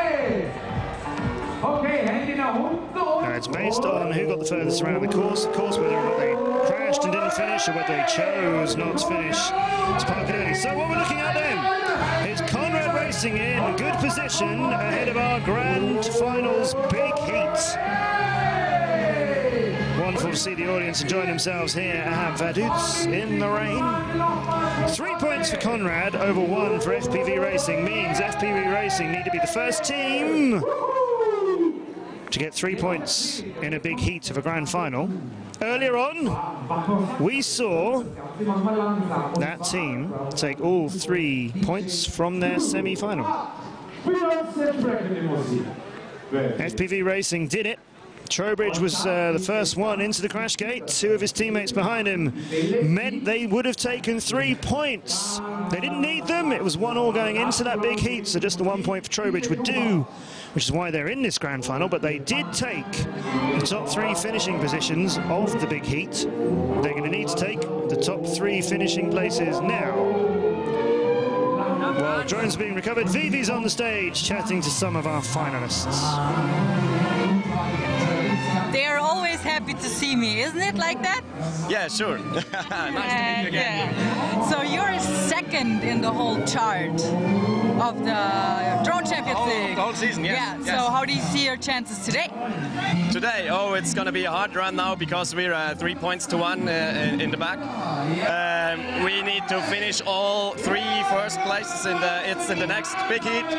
It's based on who got the furthest around the course, of course, whether or not they crashed and didn't finish or whether they chose not to finish to park it early. So what we're looking at then is Conrad Racing in good position ahead of our grand finals big heat. Wonderful to see the audience enjoying themselves here at Vaduz in the rain. 3 points for Conrad over 1 for FPV Racing means FPV Racing need to be the first team to get 3 points in a big heat of a grand final. Earlier on, we saw that team take all 3 points from their semi-final. FPV Racing did it. Trowbridge was the first one into the crash gate. 2 of his teammates behind him meant they would have taken 3 points. They didn't need them. It was 1-1 going into that big heat, so just the 1 point for Trowbridge would do, which is why they're in this grand final. But they did take the top 3 finishing positions of the big heat. They're going to need to take the top 3 finishing places now. While drones being recovered, Vivi's on the stage chatting to some of our finalists. They are always happy to see me, isn't it like that? Yeah, sure. Nice to meet you again. Yeah. So you're second in the whole chart of the Drone Champions League. The whole season, yes. Yeah, yes. So how do you see your chances today? Today, it's going to be a hard run now because we're 3 points to 1 in the back. We need to finish all 3 first places in the next big heat.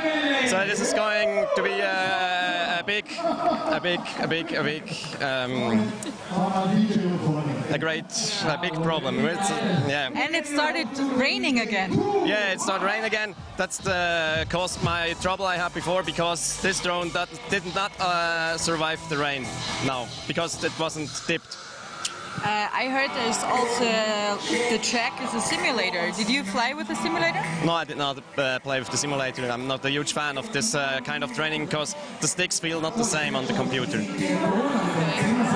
So this is going to be a big problem. Yeah. And it started raining again. Yeah, it started raining again. That's caused my trouble I had before because this drone did not survive the rain now because it wasn't tipped. I heard there's also the track is a simulator. Did you fly with a simulator? No, I did not play with the simulator. I'm not a huge fan of this kind of training because the sticks feel not the same on the computer.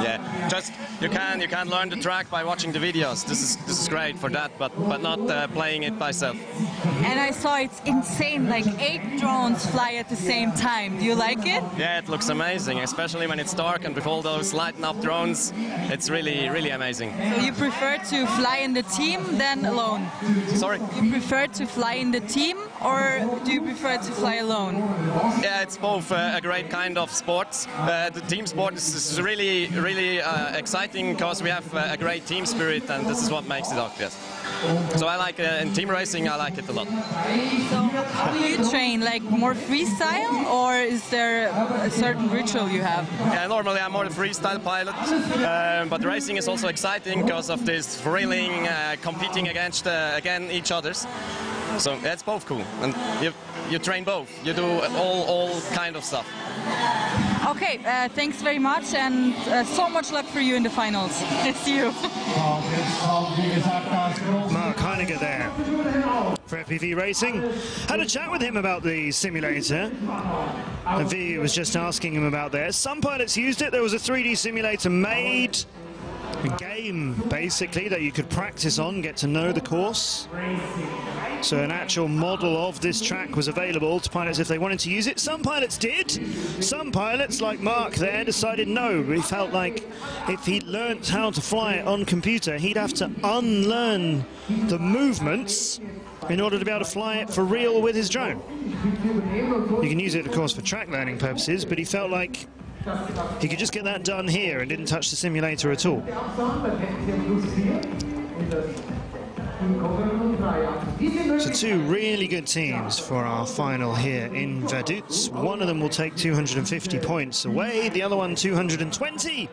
Yeah, just you can learn the track by watching the videos. This is great for that, but not playing it myself. And I saw it's insane. Like 8 drones fly at the same time. Do you like it? Yeah, it looks amazing, especially when it's dark and with all those lighting up drones. It's really amazing. So you prefer to fly in the team than alone? Sorry? You prefer to fly in the team or do you prefer to fly alone? Yeah, it's both a great kind of sports. The team sport is really exciting because we have a great team spirit and this is what makes it up, yes. So I like in team racing, I like it a lot. So how do you train? Like more freestyle or is there a certain ritual you have? Yeah, normally I'm more a freestyle pilot, but racing is also exciting because of this thrilling, competing against each others. So that's both cool, and you train both. You do all kind of stuff. Okay, thanks very much, and so much luck for you in the finals. See you. Mark Heinegger there for FPV Racing. Had a chat with him about the simulator. And V was just asking him about theirs. Some pilots used it. There was a 3D simulator made. A game, basically, that you could practice on, get to know the course. So an actual model of this track was available to pilots if they wanted to use it. Some pilots did. Some pilots, like Mark there, decided no. He felt like if he learnt how to fly it on computer, he'd have to unlearn the movements in order to be able to fly it for real with his drone. You can use it, of course, for track learning purposes, but he felt like he could just get that done here and didn't touch the simulator at all. So 2 really good teams for our final here in Vaduz. One of them will take 250 points away, the other one 220.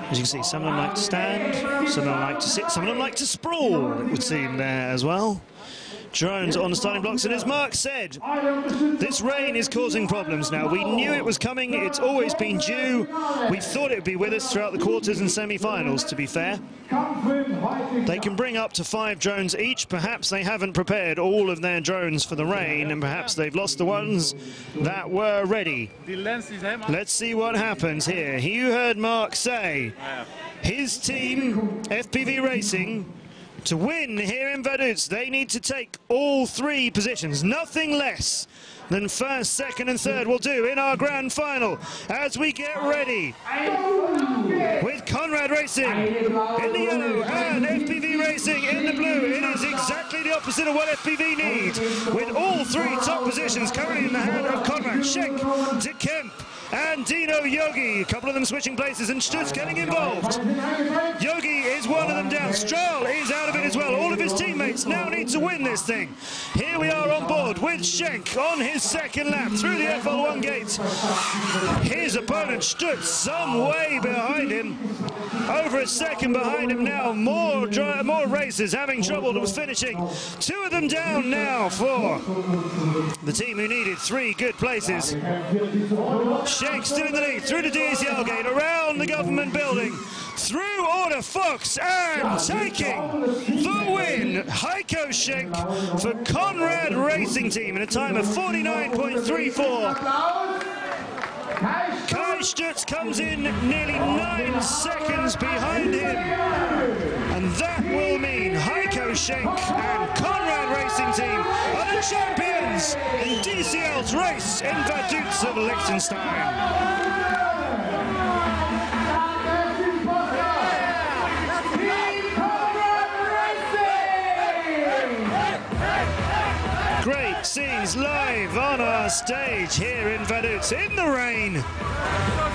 As you can see, some of them like to stand, some of them like to sit, some of them like to sprawl, it would seem there as well. Drones on the starting blocks, and as Mark said, this rain is causing problems now. We knew it was coming, it's always been due. We thought it would be with us throughout the quarters and semi-finals, to be fair. They can bring up to 5 drones each. Perhaps they haven't prepared all of their drones for the rain, and perhaps they've lost the ones that were ready. Let's see what happens here. You heard Mark say his team, FPV Racing, To win here in Vaduz, they need to take all 3 positions, nothing less than first, second and third will do in our grand final as we get ready with Conrad Racing in the yellow and FPV Racing in the blue. It is exactly the opposite of what FPV need, with all 3 top positions currently in the hand of Conrad, Schenk, De Kemp and Dino Yogi. A couple of them switching places and Stutz getting involved. Yogi is one of them down. Strahl is out of it as well. All of his teammates now need to win this thing. Here we are on board with Schenk on his second lap through the FL1 gate. His opponent Stutz some way behind him. Over a second behind him now. More racers having trouble with finishing. 2 of them down now for the team who needed 3 good places. Schenk still in the lead, through the DCL gate, around the government building, through Order Fox, and taking the win, Heiko Schenk for Conrad Racing Team in a time of 49.34. Kai Stutz comes in nearly 9 seconds behind him, and that will mean Heiko Schenk and Conrad Racing Team are the champions in DCL's race in Vaduz of Liechtenstein. Great scenes live on our stage here in Vaduz in the rain,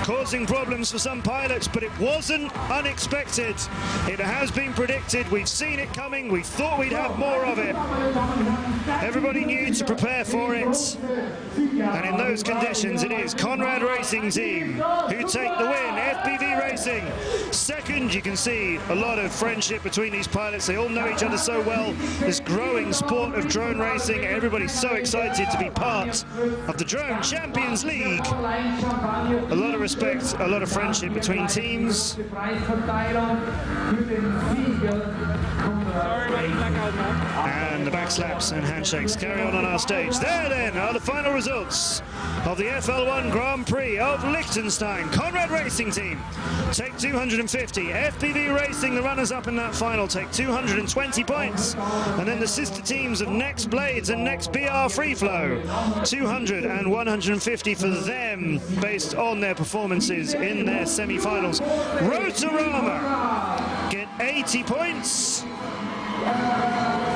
causing problems for some pilots, but it wasn't unexpected. It has been predicted. We've seen it coming. We thought we'd have more of it. Everybody knew to prepare for it. And in those conditions, it is Conrad Racing Team who take the win. FPV Racing second. You can see a lot of friendship between these pilots. They all know each other so well. This growing sport of drone racing. Everybody's so excited to be part of the Drone Champions League. A lot of respect, a lot of friendship between teams. And the backslaps and handshakes carry on our stage. There then are the final results of the FL1 Grand Prix of Liechtenstein. Conrad Racing Team take 250. FPV Racing, the runners-up in that final, take 220 points. And then the sister teams of Next Blades and Next BR Free Flow, 200 and 150 for them based on their performances in their semi-finals. Rotorama get 80 points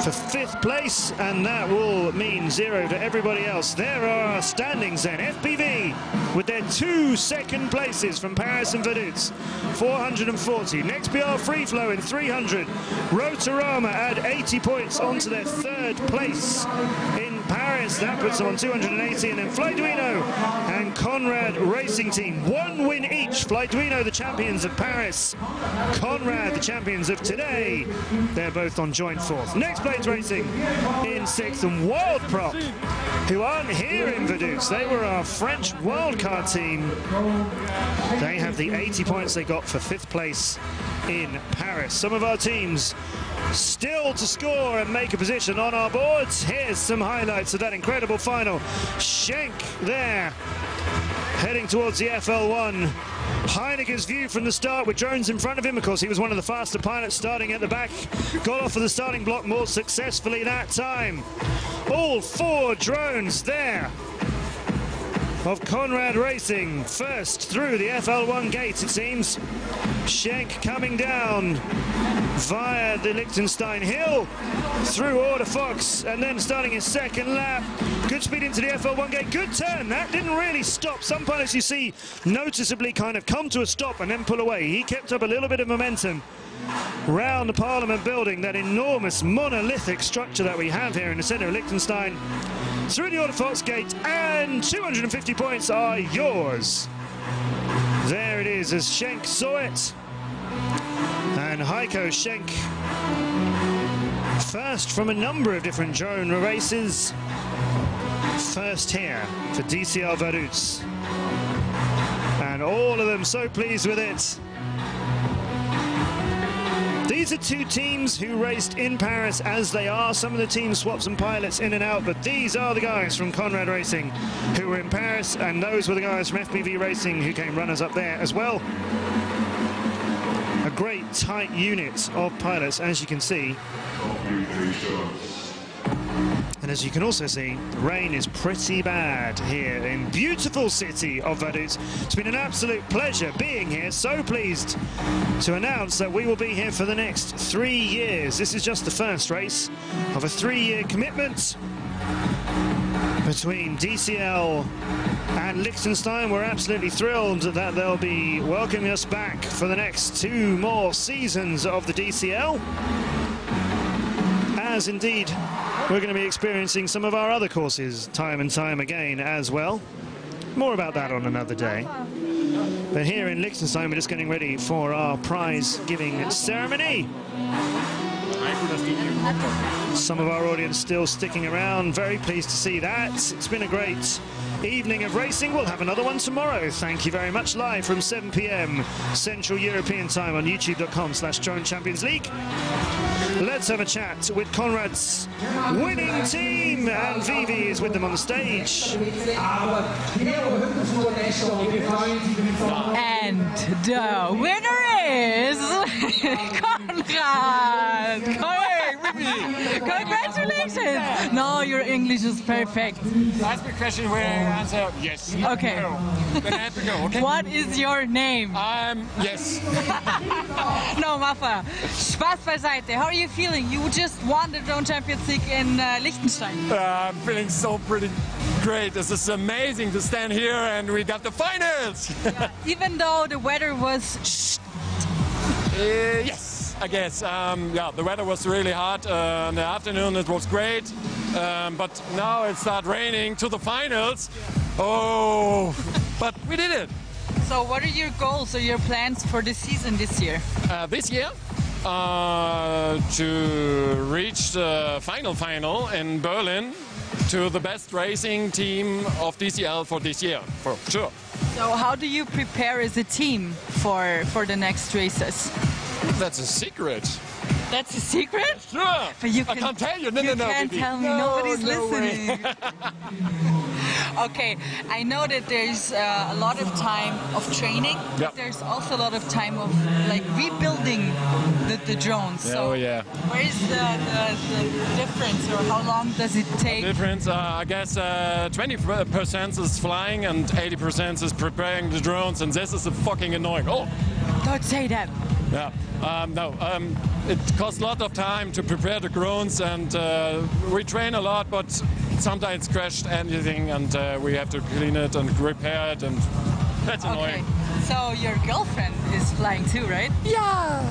for 5th place, and that will mean 0 to everybody else. There are our standings then. FPV with their 2 second places from Paris and Vaduz, 440. Next BR Free Flow in 300. Rotorama add 80 points onto their 3rd place in Paris. That puts them on 280. And then Flyduino and Conrad Racing Team, 1 win each. Flyduino, the champions of Paris. Conrad, the champions of today. They're both on joint 4th. Next Blades Racing in 6th, and Wild Prop, who aren't here in Vaduz. They were our French wildcard team. They have the 80 points they got for 5th place in Paris. Some of our teams still to score and make a position on our boards. Here's some highlights of that incredible final. Schenk there, heading towards the FL1. Heineger's view from the start with drones in front of him. Of course, he was one of the faster pilots starting at the back. Got off of the starting block more successfully that time. All 4 drones there of Conrad Racing. First through the FL1 gate, it seems. Schenk coming down via the Liechtenstein Hill, through Order Fox, and then starting his 2nd lap. Good speed into the FL1 gate, good turn. That didn't really stop. Some pilots you see noticeably kind of come to a stop and then pull away. He kept up a little bit of momentum round the Parliament building, that enormous monolithic structure that we have here in the centre of Liechtenstein. Through the Order Fox gate, and 250 points are yours. There it is as Schenk saw it. And Heiko Schenk, first from a number of different drone races. First here for DCL Vaduz. And all of them so pleased with it. These are 2 teams who raced in Paris as they are. Some of the teams swapped some pilots in and out, but these are the guys from Conrad Racing who were in Paris, and those were the guys from FPV Racing who came runners up there as well. A great tight unit of pilots, as you can see. And as you can also see, the rain is pretty bad here in beautiful city of Vaduz. It's been an absolute pleasure being here. So pleased to announce that we will be here for the next 3 years. This is just the first race of a 3-year commitment between DCL and Liechtenstein. We're absolutely thrilled that they'll be welcoming us back for the next 2 more seasons of the DCL. As indeed, we're going to be experiencing some of our other courses time and time again as well. More about that on another day. But here in Liechtenstein, we're just getting ready for our prize-giving ceremony. Some of our audience still sticking around. Very pleased to see that. It's been a great evening of racing. We'll have another one tomorrow. Thank you very much. Live from 7 p.m. Central European Time on youtube.com/Drone Champions League. Let's have a chat with Conrad's winning team, and Vivi is with them on the stage. And the winner is Conrad! Congratulations! No, your English is perfect. Ask me a question where I answer yes. Okay. No. Then I have to go, okay? What is your name? Yes. No, Maffa. Spaß beiseite. How are you feeling? You just won the Drone Champions League in Liechtenstein. I'm feeling so pretty great. This is amazing to stand here and we got the finals. Yeah. Even though the weather was... Yes, I guess. Yeah, the weather was really hot. In the afternoon it was great. But now it started raining to the finals. Oh, but we did it. So what are your goals or your plans for the season this year? This year? To reach the final in Berlin to the best racing team of DCL for this year, for sure. So how do you prepare as a team for the next races? That's a secret. That's a secret? Sure. But you I can't tell you. No, you no, can't baby. tell me. No, Nobody's no listening. Okay, I know that there's a lot of time of training, but Yep. there's also a lot of time of like rebuilding the drones. So Oh yeah. where is the difference, or how long does it take? Difference, I guess 20% is flying and 80% is preparing the drones, and this is fucking annoying. Oh! Don't say that. Yeah. No, it costs a lot of time to prepare the drones, and we train a lot, but sometimes crashed anything, and we have to clean it and repair it, and that's annoying. Okay. So your girlfriend is flying too, right? Yeah.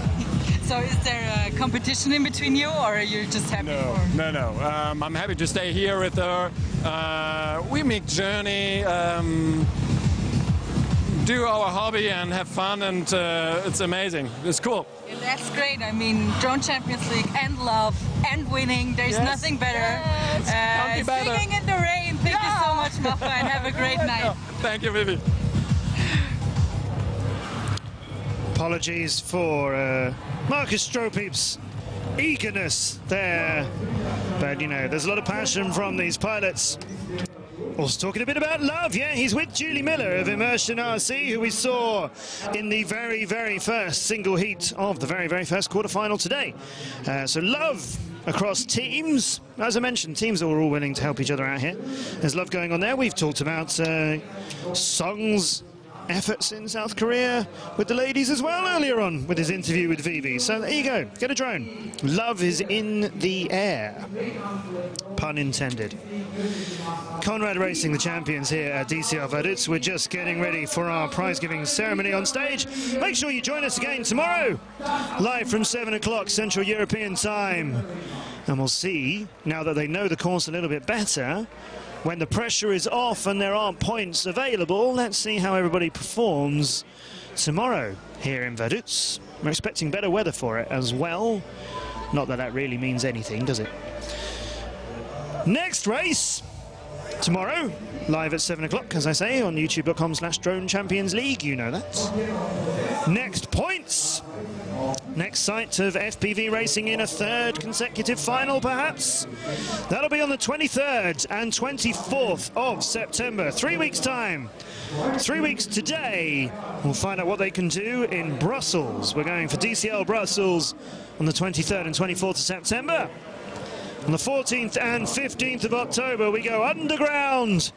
So is there a competition in between you, or are you just happy for... No. I'm happy to stay here with her. We make journey, do our hobby and have fun, and it's amazing. It's cool. Yeah, that's great. I mean, Drone Champions League and love and winning. There's Yes. nothing better. Can't be better. Singing in the rain. Thank you so much, Maffa, and have a great night. Thank you, Vivi. Apologies for Marcus Stropeep's eagerness there. But, you know, there's a lot of passion from these pilots. Also talking a bit about Love, yeah, he's with Julie Miller of Immersion RC, who we saw in the very, very first single heat of the very, very first quarterfinal today. So Love across teams. As I mentioned, teams that were all willing to help each other out here. There's love going on there. We've talked about Song's efforts in South Korea with the ladies as well earlier on with his interview with Vivi. So there you go, get a drone. Love is in the air. Pun intended. Conrad Racing, the champions here at DCL Vaduz. We're just getting ready for our prize-giving ceremony on stage. Make sure you join us again tomorrow, live from 7 o'clock Central European Time. And we'll see, now that they know the course a little bit better, when the pressure is off and there aren't points available, let's see how everybody performs tomorrow here in Vaduz. We're expecting better weather for it as well. Not that that really means anything, does it? Next race tomorrow, live at 7 o'clock, as I say, on youtube.com/Drone Champions League. You know that. Next points Next sight of FPV racing in a third consecutive final, perhaps. That'll be on the 23rd and 24th of September. 3 weeks' time. 3 weeks today. We'll find out what they can do in Brussels. We're going for DCL Brussels on the 23rd and 24th of September. On the 14th and 15th of October, we go underground,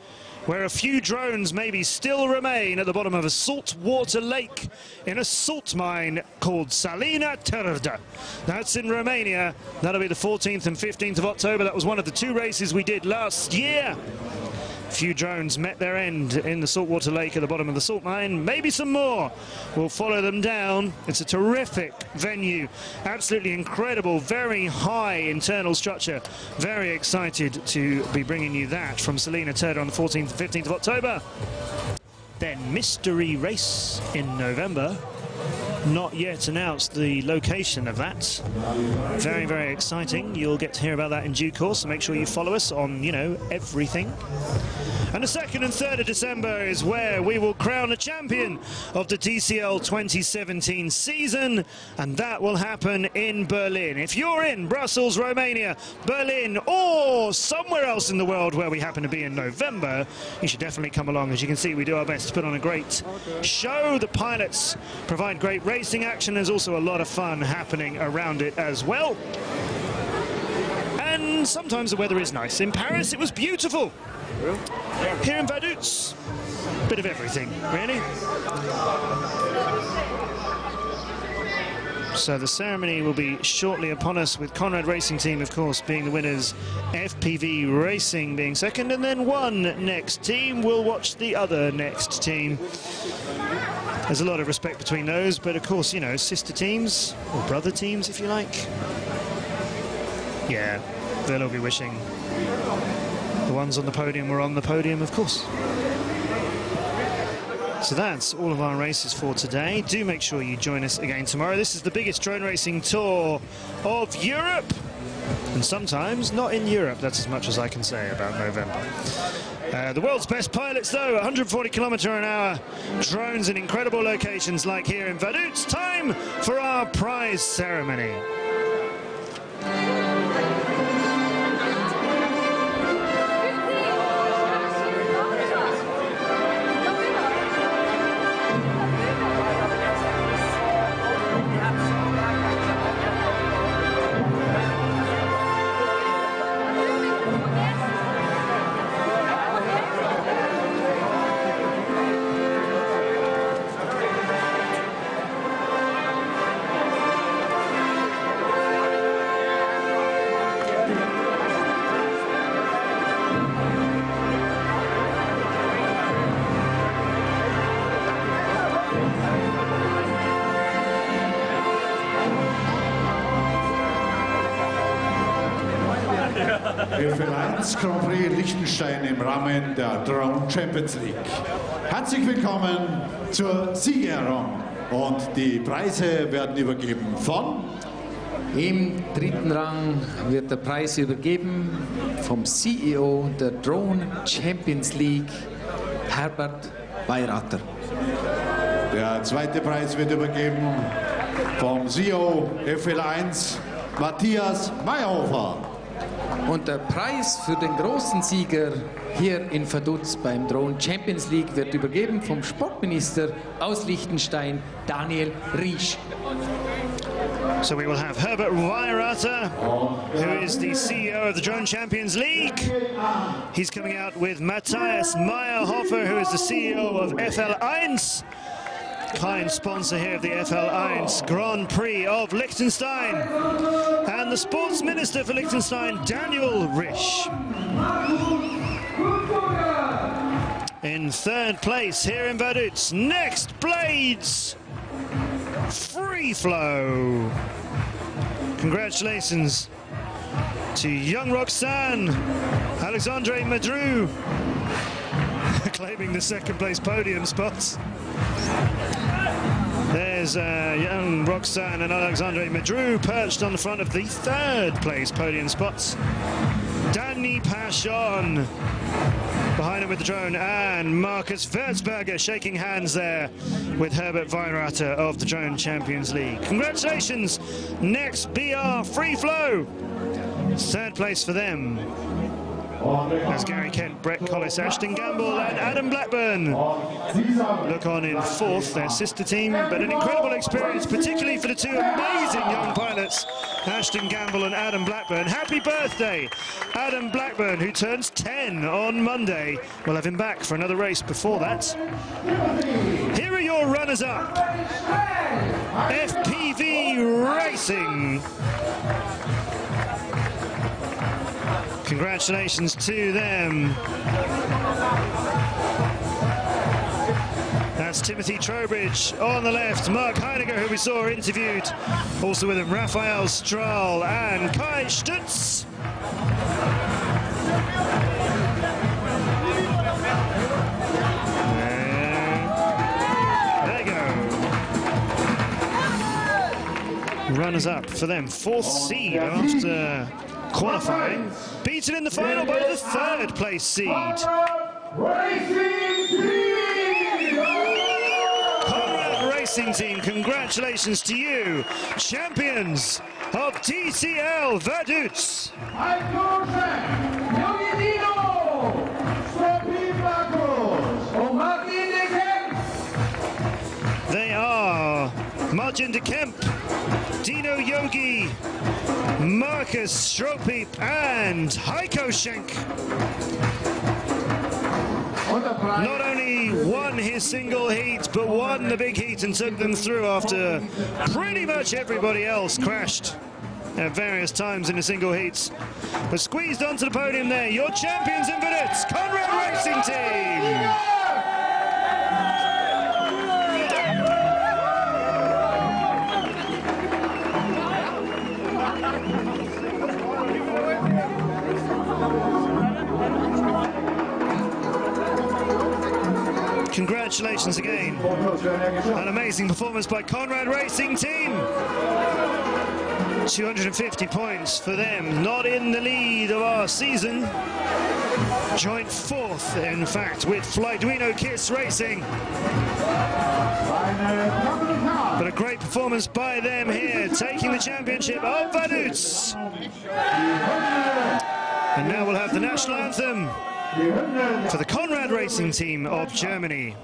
where a few drones maybe still remain at the bottom of a saltwater lake in a salt mine called Salina Terda. That's in Romania. That'll be the 14th and 15th of October. That was one of the 2 races we did last year. A few drones met their end in the saltwater lake at the bottom of the salt mine. Maybe some more. We'll follow them down. It's a terrific venue. Absolutely incredible, very high internal structure. Very excited to be bringing you that from Salina Terda on the 14th and 15th of October. Then mystery race in November. Not yet announced the location of that. Very, very exciting. You'll get to hear about that in due course, so make sure you follow us on, you know, everything. And the 2nd and 3rd of December is where we will crown a champion of the DCL 2017 season, and that will happen in Berlin. If you're in Brussels, Romania, Berlin, or somewhere else in the world where we happen to be in November, you should definitely come along. As you can see, we do our best to put on a great show. The pilots provide great racing action. There's also a lot of fun happening around it as well. And sometimes the weather is nice. In Paris, it was beautiful. Here in Vaduz, bit of everything, really. So the ceremony will be shortly upon us, with Conrad Racing Team, of course, being the winners, FPV Racing being second, and then one next team will watch the other next team. There's a lot of respect between those, but of course, you know, sister teams, or brother teams, if you like. Yeah, they'll all be wishing the ones on the podium were on the podium, of course. So that's all of our races for today. Do make sure you join us again tomorrow. This is the biggest drone racing tour of Europe. And sometimes not in Europe. That's as much as I can say about November. The world's best pilots, though, 140 km/h drones in incredible locations like here in Vaduz. Time for our prize ceremony. FL1 Grand Prix Liechtenstein im Rahmen der Drone Champions League. Herzlich willkommen zur Siegerehrung und die Preise werden übergeben von... Im 3. Rang wird der Preis übergeben vom CEO der Drone Champions League, Herbert Weirater. Der 2. Preis wird übergeben vom CEO FL1, Matthias Mayhofer. Und der Preis für den großen Sieger hier in Vaduz beim Drone Champions League wird übergeben vom Sportminister aus Liechtenstein, Daniel Riesch. So we will have Herbert Weirater, who is the CEO of the Drone Champions League. He's coming out with Matthias Mayhofer, who is the CEO of FL1, kind sponsor here of the FL1 Grand Prix of Liechtenstein, and the sports minister for Liechtenstein, Daniel Riesch. In 3rd place here in Vaduz, Next Blades Free Flow. Congratulations to young Roxanne, Alexandre Madru, claiming the 2nd place podium spots. There's young Roxanne and Alexandre Madru perched on the front of the 3rd place podium spots. Danny Pashon behind him with the drone, and Markus Würzberger shaking hands there with Herbert Weinrater of the Drone Champions League. Congratulations, next BR Free Flow, 3rd place for them. As Gary Kent, Brett Collis, Ashton Gamble and Adam Blackburn look on in 4th, their sister team, but an incredible experience, particularly for the 2 amazing young pilots, Ashton Gamble and Adam Blackburn. Happy birthday, Adam Blackburn, who turns 10 on Monday. We'll have him back for another race before that. Here are your runners-up. FPV Racing. Congratulations to them. That's Timothy Trowbridge on the left, Mark Heiniger, who we saw interviewed. Also with him, Raphael Strahl and Kai Stutz. There you go. Runners up for them. 4th seed after qualifying, beaten in the final by the 3rd place seed. Conrad Racing Team, congratulations to you, champions of DCL Vaduz. They are Martin de Kemp, Dino Yogi, Marcus Stropeep and Heiko Schenk. Not only won his single heat, but won the big heat and took them through after pretty much everybody else crashed at various times in the single heats. But squeezed onto the podium there, your champions in Vaduz, Conrad Racing Team. Congratulations again. An amazing performance by Conrad Racing Team. 250 points for them. Not in the lead of our season. Joint 4th, in fact, with Flyduino Kiss Racing. But a great performance by them here, taking the championship of Vaduz. And now we'll have the national anthem for the Conrad Racing Team of Germany.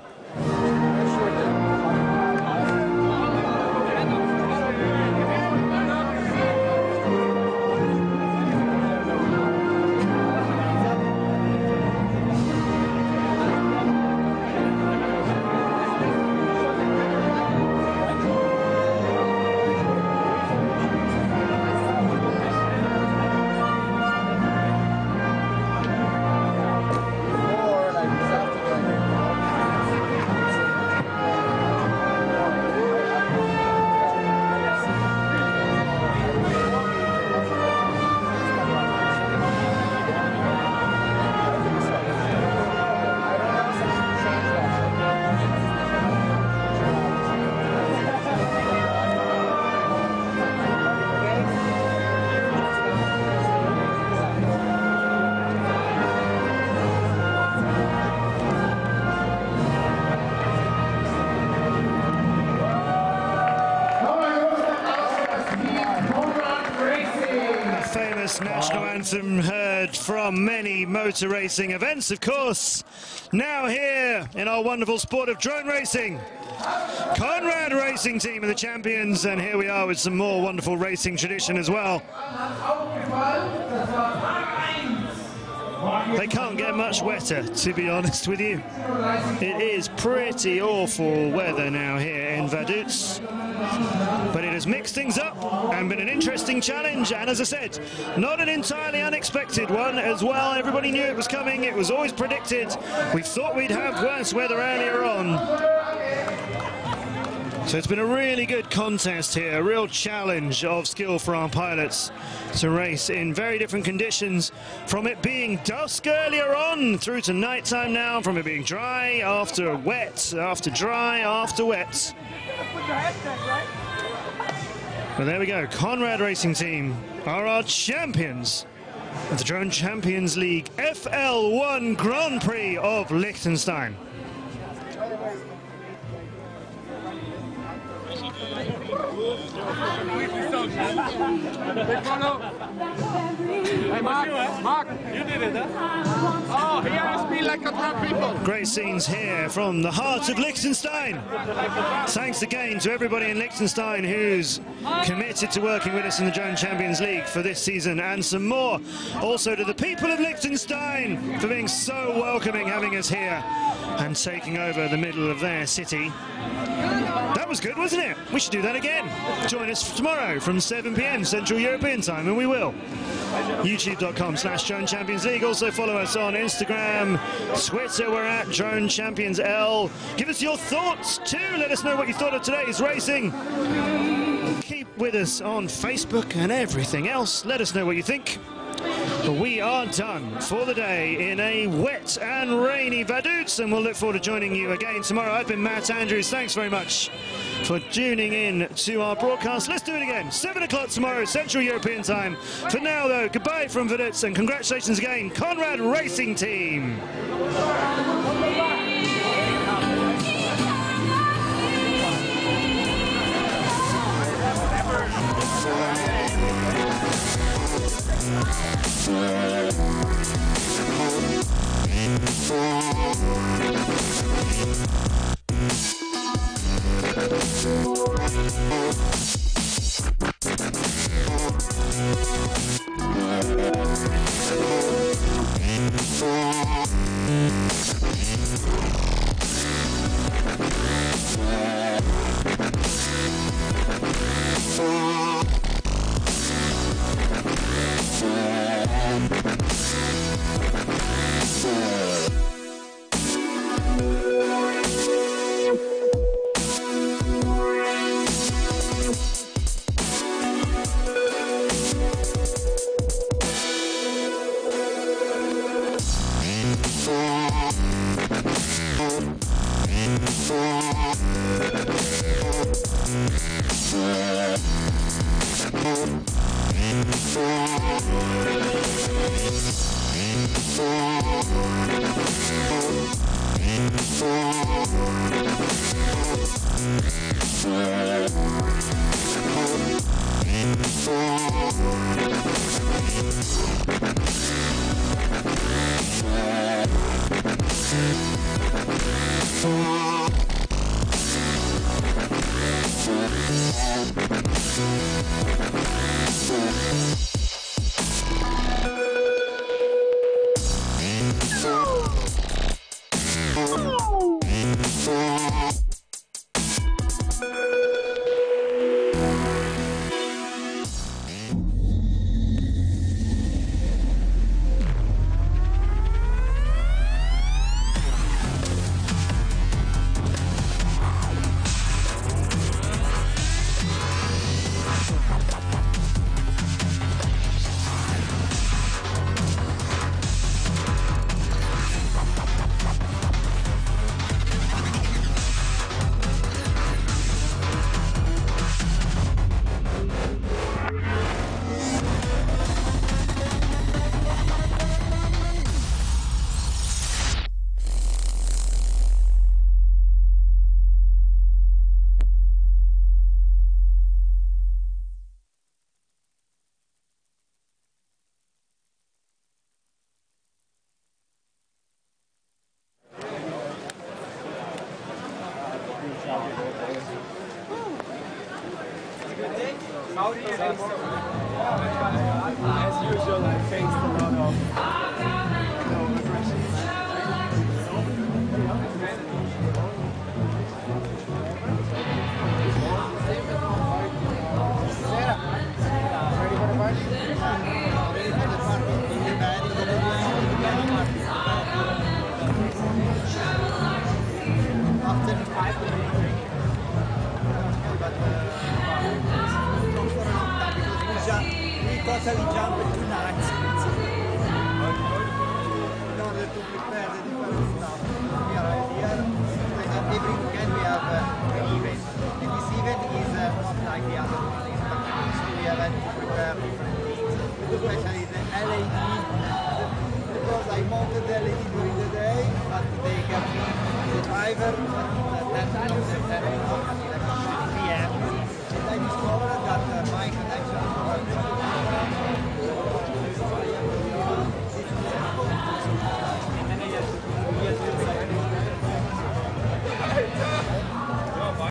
National anthem heard from many motor racing events, of course. Now here in our wonderful sport of drone racing, Conrad Racing Team are the champions, and here we are with some more wonderful racing tradition as well. They can't get much wetter, to be honest with you. It is pretty awful weather now here in Vaduz. But it has mixed things up and been an interesting challenge, and as I said, not an entirely unexpected one as well. Everybody knew it was coming, it was always predicted. We thought we'd have worse weather earlier on. So it's been a really good contest here, a real challenge of skill for our pilots to race in very different conditions, from it being dusk earlier on through to nighttime now, from it being dry after wet, after dry after wet. But there we go, Conrad Racing Team are our champions of the Drone Champions League FL1 Grand Prix of Liechtenstein. Hey, Mark, you did it, huh? Oh, he asked me like a top people. Great scenes here from the heart of Liechtenstein. Thanks again to everybody in Liechtenstein who's committed to working with us in the Drone Champions League for this season and some more. Also to the people of Liechtenstein for being so welcoming, having us here and taking over the middle of their city. That was good, wasn't it? We should do that again. Join us tomorrow from 7 p.m. Central European Time, and we will. YouTube.com/Drone Champions League. Also follow us on Instagram, Twitter. We're at Drone Champions L. Give us your thoughts too. Let us know what you thought of today's racing. Keep with us on Facebook and everything else. Let us know what you think. But we are done for the day in a wet and rainy Vaduz, and we'll look forward to joining you again tomorrow. I've been Matt Andrews. Thanks very much for tuning in to our broadcast. Let's do it again. 7 o'clock tomorrow, Central European Time. For now, though, goodbye from Vaduz, and congratulations again, Conrad Racing Team. As usual, I faced a lot of aggression. Ready for the march? After 5 we totally jumped into an accident. driver, that side of the